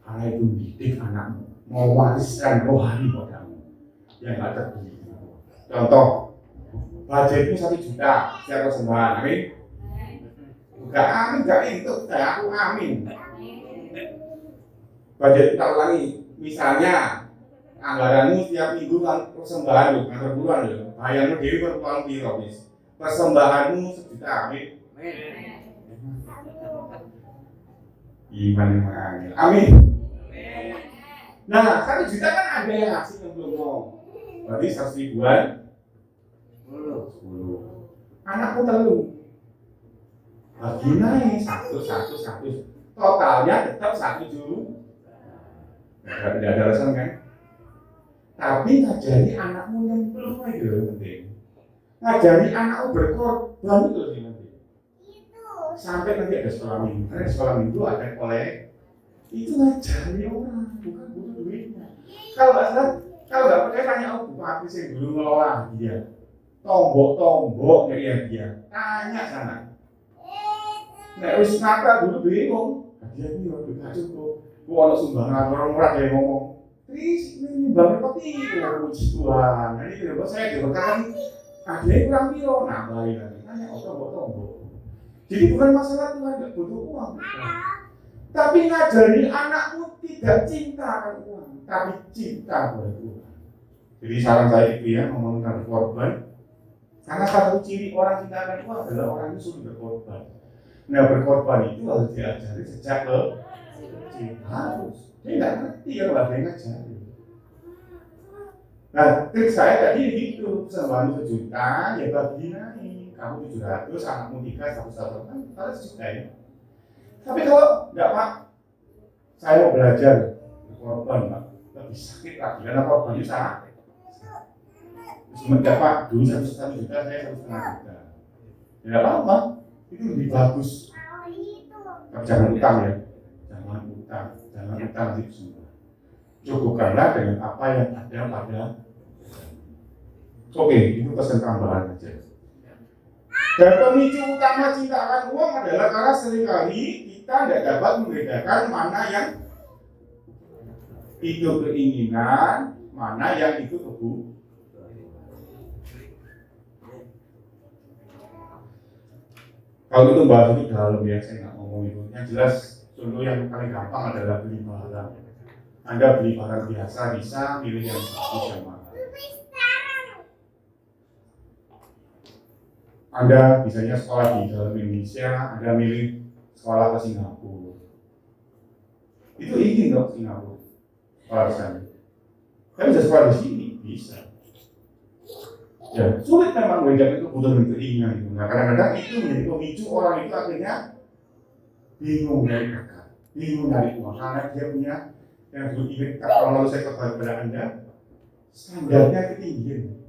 Karena itu didik anakmu, mewariskan rohani padamu yang nggak terbeli. Contoh, budgetmu 1 juta setiap persembahan, amin. Enggak amin, enggak itu, aku amin. Budget tak lagi, misalnya anggaranmu setiap minggu kan persembahan loh, kantor bulan loh. Bayarmu dewi berpulang piro bis. Persembahanmu 1 juta, amin. Iman yang mengambil, amin. Nah, 1 juta kan ada yang ngasih yang belum mau. Berarti 100 ribuan, 10. Anakku telu. Bagi naik 1. Totalnya tetap 1 juta. Tidak ada alasan kan? Tapi ngajari anakmu nyemplung itu loh penting. Ngajari anakmu berkorban itu sih nanti. Sampai nanti ada sekolah minggu. Karena sekolah minggu ada kolek. Itu ngajari orang, bukan butuh duitnya. Kalau nggak percaya tanya bupati sih dulu ngelola dia. Tombok kayak dia. Tanya sana. Nek wis nakal dulu bingung. Dia ini udah cukup. Gua ada sumbangan orang murah yang ngomong. Tris, ini nyumbang kopi, puji Tuhan. Nah ini kenapa saya diberkati? Dia kurang biro, nambahin lagi. Tanya, tombok. Jadi bukan masalah Tuhan nggak butuh uang, tapi ngajari anakmu tidak cinta akan uang, tapi cinta pada Tuhan. Jadi saran saya itu ya, ngomong tentang berkorban. Karena satu ciri orang cinta akan uang adalah orang itu sulit berkorban. Nah berkorban itu harus diajari sejak kecil, harus. Dia nggak ngerti ya kalau ada yang ngajari. Nah, trik saya tadi gitu, persembahan 1 juta, ya bagi naik. Kamu 700, anakmu 3, 1 kan, kalau 1 juta ya. Tapi kalau nggak Pak, saya mau belajar berkorban Pak, lebih sakit lagi, karena korban itu sakit. cuma dapat dulu 1,5 juta, saya 1,5 juta. Ya apa-apa, itu lebih bagus. Tapi jangan utang ya, jangan utang nanti semua. Cukupkanlah dengan apa yang ada pada. Oke, itu pesan tambahan aja. Dan pemicu utama cinta akan uang adalah karena seringkali kita tidak dapat membedakan mana yang itu keinginan, mana yang itu kebutuhan. Kalau itu bahas itu dalam ya, saya nggak ngomong itu. Yang jelas, contoh yang paling gampang adalah beli barang. Anda beli barang biasa bisa pilih yang bagus yang mahal. Anda misalnya sekolah di dalam Indonesia, Anda milih sekolah ke Singapura. Itu ingin dong Singapura, sekolah di sana. Tapi bisa sekolah di sini, bisa. Ya, sulit memang membedakan kebutuhan dan keinginan itu. Nah, kadang-kadang itu menjadi pemicu orang itu akhirnya bingung dari kakak, bingung dari uang, karena dia punya yang dulu ingin. Kalau lalu saya katakan kepada Anda, standarnya ketinggian,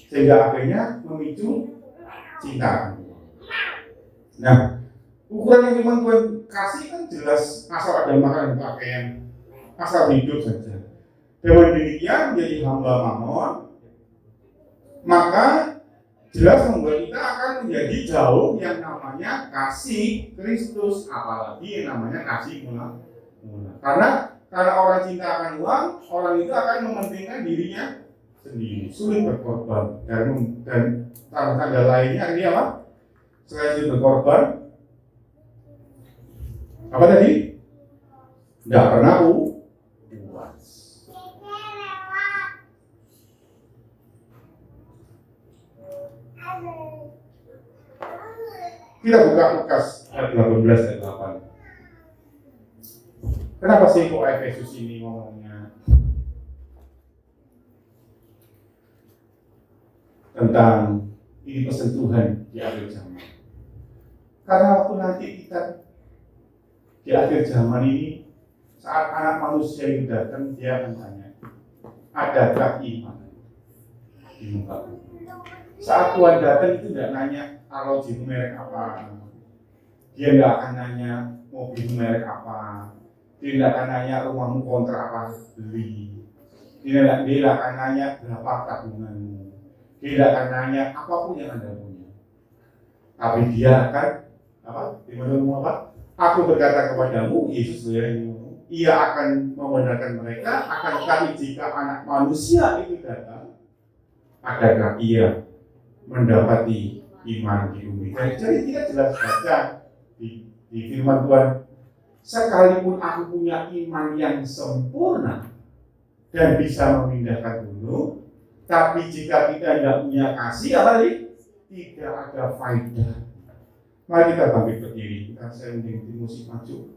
sehingga akhirnya memicu cinta. Nah, ukuran yang memang Tuhan kasih kan jelas, asal ada makanan dan pakaian, asal hidup saja. Dengan demikian menjadi hamba Mammon, maka jelas membuat kita akan menjadi jauh yang namanya kasih Kristus, apalagi yang namanya kasih mula. Karena orang cinta akan uang, orang itu akan mementingkan dirinya sendiri, sulit berkorban. Dan tanda lainnya ini apa? Selain sulit berkorban, apa tadi? Tidak pernah puas. Kita buka Lukas ayat 18 ayat 8. Kenapa sih kok Efesus ini ngomongnya tentang ini pesan Tuhan di akhir zaman? Karena waktu nanti kita di akhir zaman ini, saat anak manusia itu datang, dia akan tanya, adakah iman di muka bumi? Saat Tuhan datang itu tidak nanya arloji itu merek apa, dia tidak akan nanya mobil merek apa, dia tidak akan nanya rumahmu kontrak apa beli, dia tidak akan nanya berapa tabunganmu, dia tidak akan nanya apapun yang Anda punya, tapi dia akan apa? Apa? Aku berkata kepadamu, Yesus ia akan membenarkan mereka, akan tetapi jika anak manusia itu datang, adakah ia mendapati iman di bumi? Jadi kita jelas baca di firman Tuhan, sekalipun aku punya iman yang sempurna dan bisa memindahkan gunung, tapi jika kita tidak punya kasih, apa tadi? Tidak ada faedah. Mari kita bangkit berdiri, kita sending di musik maju.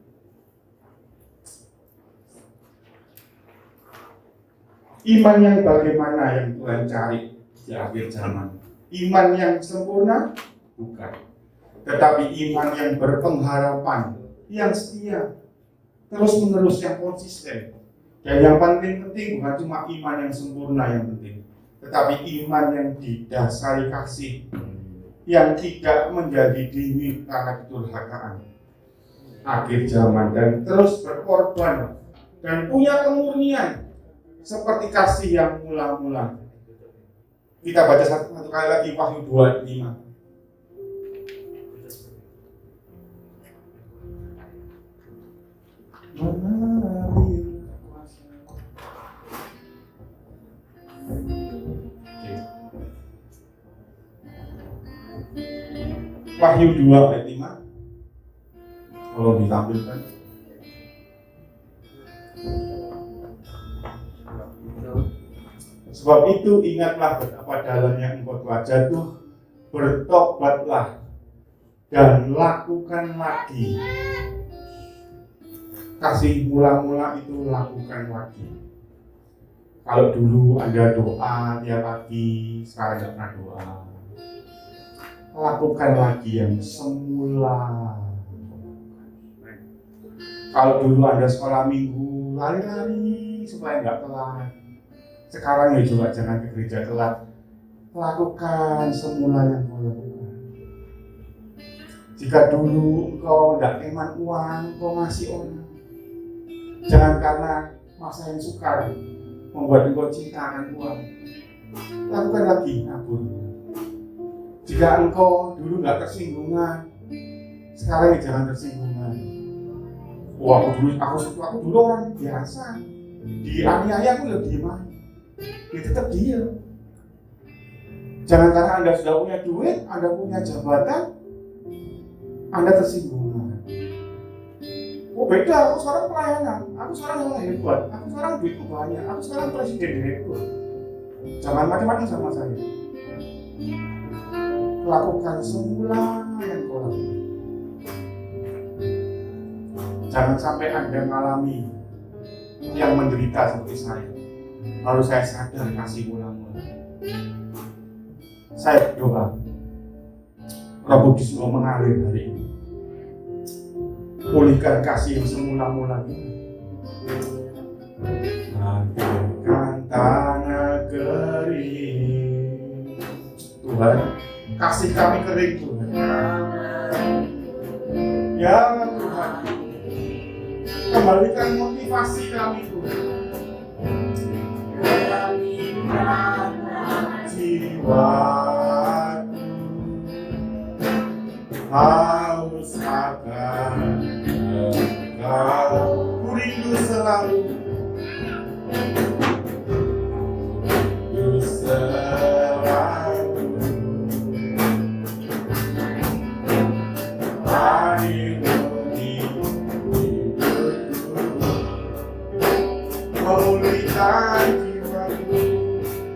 Iman yang bagaimana yang Tuhan cari di akhir zaman? Iman yang sempurna? Bukan. Tetapi iman yang berpengharapan, yang setia, terus-menerus, yang konsisten. Dan yang paling penting bukan cuma iman yang sempurna yang penting, tetapi iman yang didasari kasih, yang tidak menjadi dingin karena kedurhakaan akhir zaman, dan terus berkorban dan punya kemurnian seperti kasih yang mula-mula. Kita baca satu kali lagi Wahyu 2:5. Wahyu 2:5. Kalau ditampilkan. Sebab itu ingatlah betapa dalamnya engkau telah jatuh, bertobatlah dan lakukan lagi. Kasih mula-mula itu lakukan lagi. Kalau dulu Anda doa tiap pagi, sekarang tidak pernah doa, lakukan lagi yang semula. Kalau dulu Anda sekolah minggu, lari-lari supaya nggak telat, Sekarang ya juga jangan ke gereja telat. Lakukan semula yang kau lakukan. Jika dulu engkau tidak eman uang, engkau ngasih orang. Jangan karena masa yang sukar membuat engkau cinta akan uang. Lakukan lagi nabur. Jika engkau dulu nggak tersinggungan, sekarang ya jangan tersinggungan. Wah, aku dulu orang biasa. Dianiaya aku lebih diem. Ya tetap diam. Jangan karena Anda sudah punya duit, Anda punya jabatan, Anda tersinggungan. Oh beda, aku sekarang pelayanan, aku sekarang yang hebat, aku sekarang duitku banyak, aku sekarang presiden direktur. Jangan macam-macam sama saya. Lakukan semula yang kau lakukan. Jangan sampai Anda mengalami yang menderita seperti saya. Lalu saya sadar kasih mula-mula. Saya berdoa Roh Kudus mau mengalir hari ini. Pulihkan kasih yang semula-mula ini. Hancurkan tanah kering. Tuhan, kasih kami kering Tuhan. Ya Tuhan, kembalikan motivasi kami Tuhan. Jiwaku haus akan Engkau, ku rindu selalu, rindu selalu. Lindungi hidupku, memulihkan jiwaku,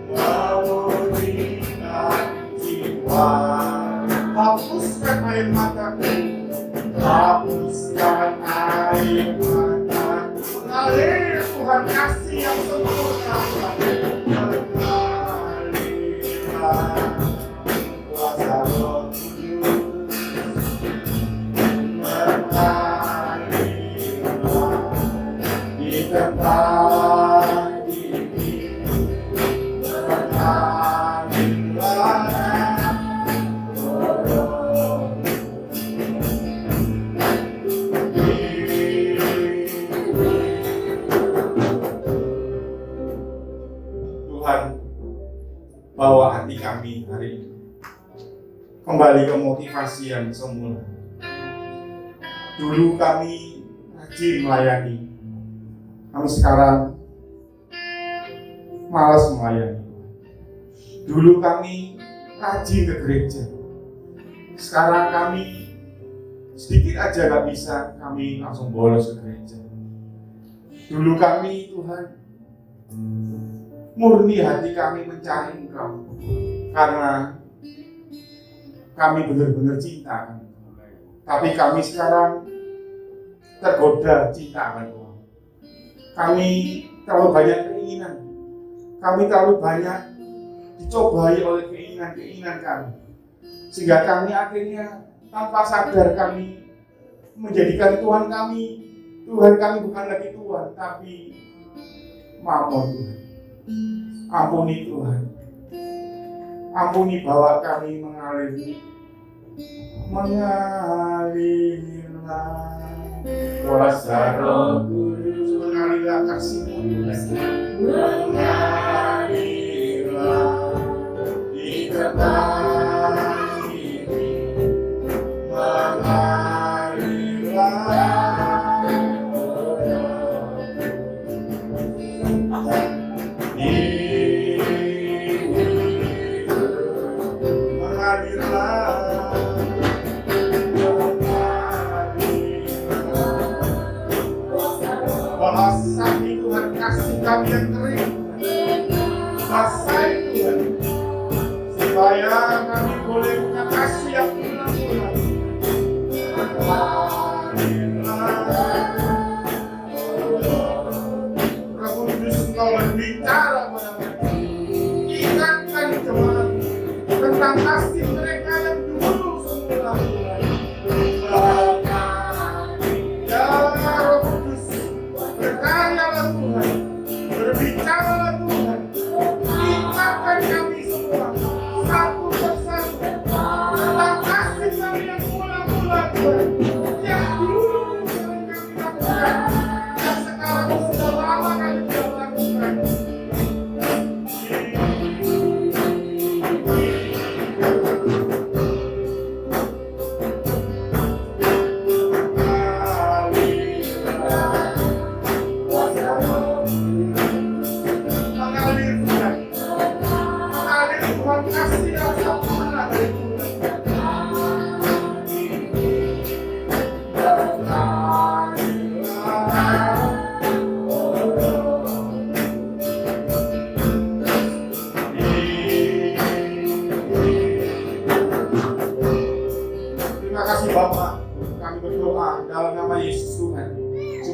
memulihkan jiwa. Hapuskan air mataku, hapuskan air mataku. Mengalir Tuhan kasih yang sempurna. Mengalirlah kuasa Roh Kudus. Mengalirlah di tempat ini. Mengalirlah. Bawa hati kami hari ini kembali ke motivasi yang semula. Dulu kami rajin melayani, kami sekarang malas melayani. Dulu kami rajin ke gereja, sekarang kami sedikit aja gak bisa, kami langsung bolos ke gereja. Dulu kami Tuhan murni hati kami mencari Engkau karena kami benar-benar cinta. Tapi kami sekarang tergoda cinta akan uang. Kami terlalu banyak keinginan. Kami terlalu banyak dicobai oleh keinginan-keinginan kami. Sehingga kami akhirnya tanpa sadar kami menjadikan Tuhan kami bukan lagi Tuhan, tapi mamon Tuhan. Ampuni Tuhan, ampuni bawa kami mengalirlah kuasa Roh Kudus, mengalirlah kasih-Mu mengalirlah di tempat ini, mengalirlah. Basahi Tuhan kasih kami yang kering, basahi Tuhan supaya kami boleh punya kasih yang mula-mula. Roh Kudus Engkau berbicara pada mereka, ingatkan jemaat tentang kasih mereka yang dulu semula-mula. Berbicara Tuhan,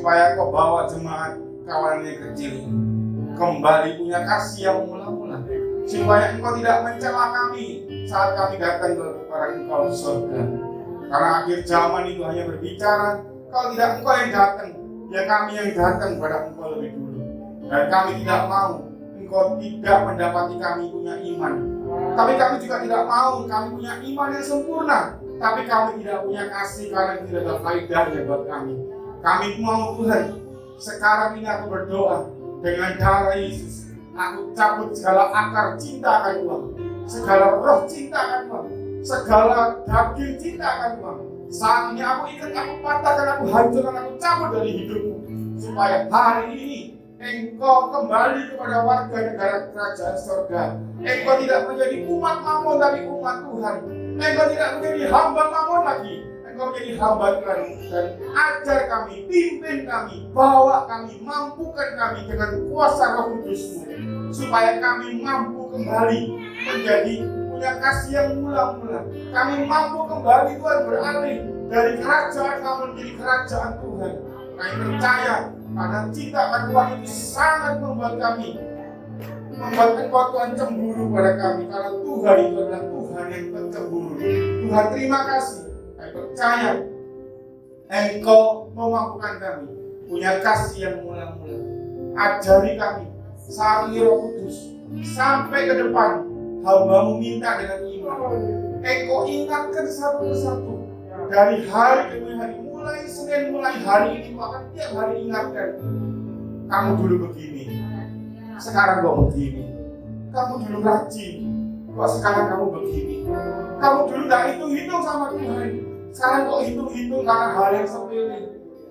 supaya Engkau bawa jemaat kawanan yang kecil ini kembali punya kasih yang mula-mula, supaya Engkau tidak mencela kami saat kami datang kepada Engkau di surga. Karena akhir zaman itu hanya berbicara, kalau tidak Engkau yang datang, ya kami yang datang kepada Engkau lebih dulu. Dan kami tidak mau Engkau tidak mendapati kami punya iman. Tapi kami juga tidak mau kami punya iman yang sempurna, tapi kami tidak punya kasih karena tidak ada faedahnya buat kami. Kami mau Tuhan, sekarang ini aku berdoa dengan darah Yesus, aku cabut segala akar cinta akan uang, segala roh cinta akan uang, segala daging cinta akan uang. Saat ini aku ikat, aku patahkan, aku hancurkan, aku cabut dari hidupmu, supaya hari ini Engkau kembali kepada warga negara kerajaan surga. Engkau tidak menjadi umat Mamon tapi umat Tuhan. Engkau tidak menjadi hamba Mamon lagi, Engkau menjadi hamba Tuhan. Dan ajar kami, pimpin kami, bawa kami, mampukan kami dengan kuasa Roh Kudus-Mu, supaya kami mampu kembali menjadi punya kasih yang mula-mula. Kami mampu kembali Tuhan beralih dari kerajaan kamu menjadi kerajaan Tuhan. Kami percaya karena cinta akan uang itu sangat membuat Engkau Tuhan cemburu pada kami, karena Tuhan itu adalah Tuhan yang pencemburu. Tuhan terima kasih. Kami percaya Engkau memampukan kami punya kasih yang mula-mula. Ajari kami, sarangi Roh Kudus, sampai ke depan hamba-Mu minta dengan iman. Engkau ingatkan satu persatu dari hari demi hari, mulai Senin, mulai hari ini Kau akan tiap hari ingatkan. Kamu dulu begini, sekarang kau begini. Kamu dulu rajin, kok sekarang kamu begini. Kamu dulu gak hitung-hitung sama Tuhan, sekarang kok hitung-hitung karena hal yang sepele.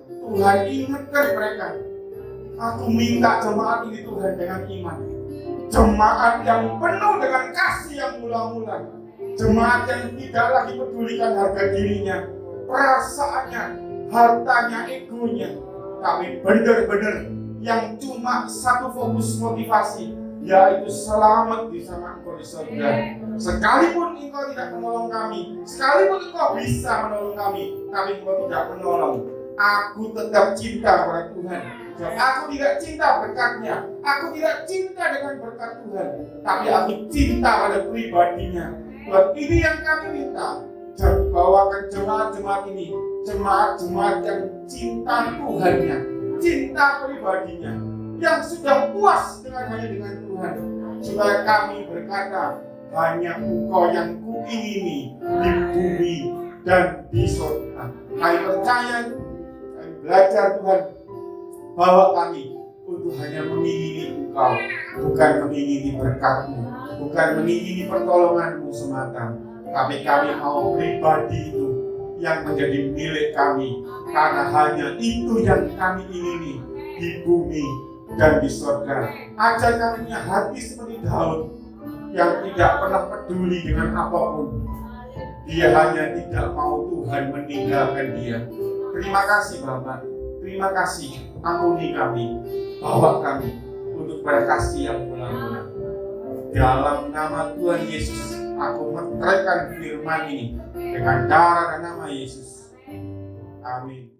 Tuhan ingatkan mereka. Aku minta jemaat ini Tuhan dengan iman, jemaat yang penuh dengan kasih yang mula-mula, jemaat yang tidak lagi pedulikan harga dirinya, perasaannya, hartanya, egonya, tapi benar-benar yang cuma satu fokus motivasi, yaitu selamat bersama Engkau di surga. Sekalipun Engkau tidak menolong kami, sekalipun Engkau bisa menolong kami, tapi Engkau tidak menolong, aku tetap cinta kepada Tuhan. Aku tidak cinta berkatnya, aku tidak cinta dengan berkat Tuhan, tapi aku cinta pada pribadinya. Buat ini yang kami minta, bawakan jemaat-jemaat ini, jemaat-jemaat yang cinta Tuhannya, cinta pribadinya, yang sudah puas hanya dengan Tuhan, supaya kami berkata, hanya Engkau yang kuingini di bumi dan di surga. Kami percaya, kami belajar Tuhan, bawa kami untuk hanya mengingini Engkau, bukan mengingini berkat-Mu, bukan mengingini pertolongan-Mu semata, tapi kami mau pribadi itu yang menjadi milik kami, karena hanya itu yang kami ingini di bumi dan di surga. Ajar kami punya hati seperti Daud yang tidak pernah peduli dengan apapun. Dia hanya tidak mau Tuhan meninggalkan dia. Terima kasih Bapa, terima kasih, ampuni kami, bawa kami untuk berkasih yang mula-mula. Dalam nama Tuhan Yesus, aku meteraikan firman ini dengan darah dan nama Yesus. Amin.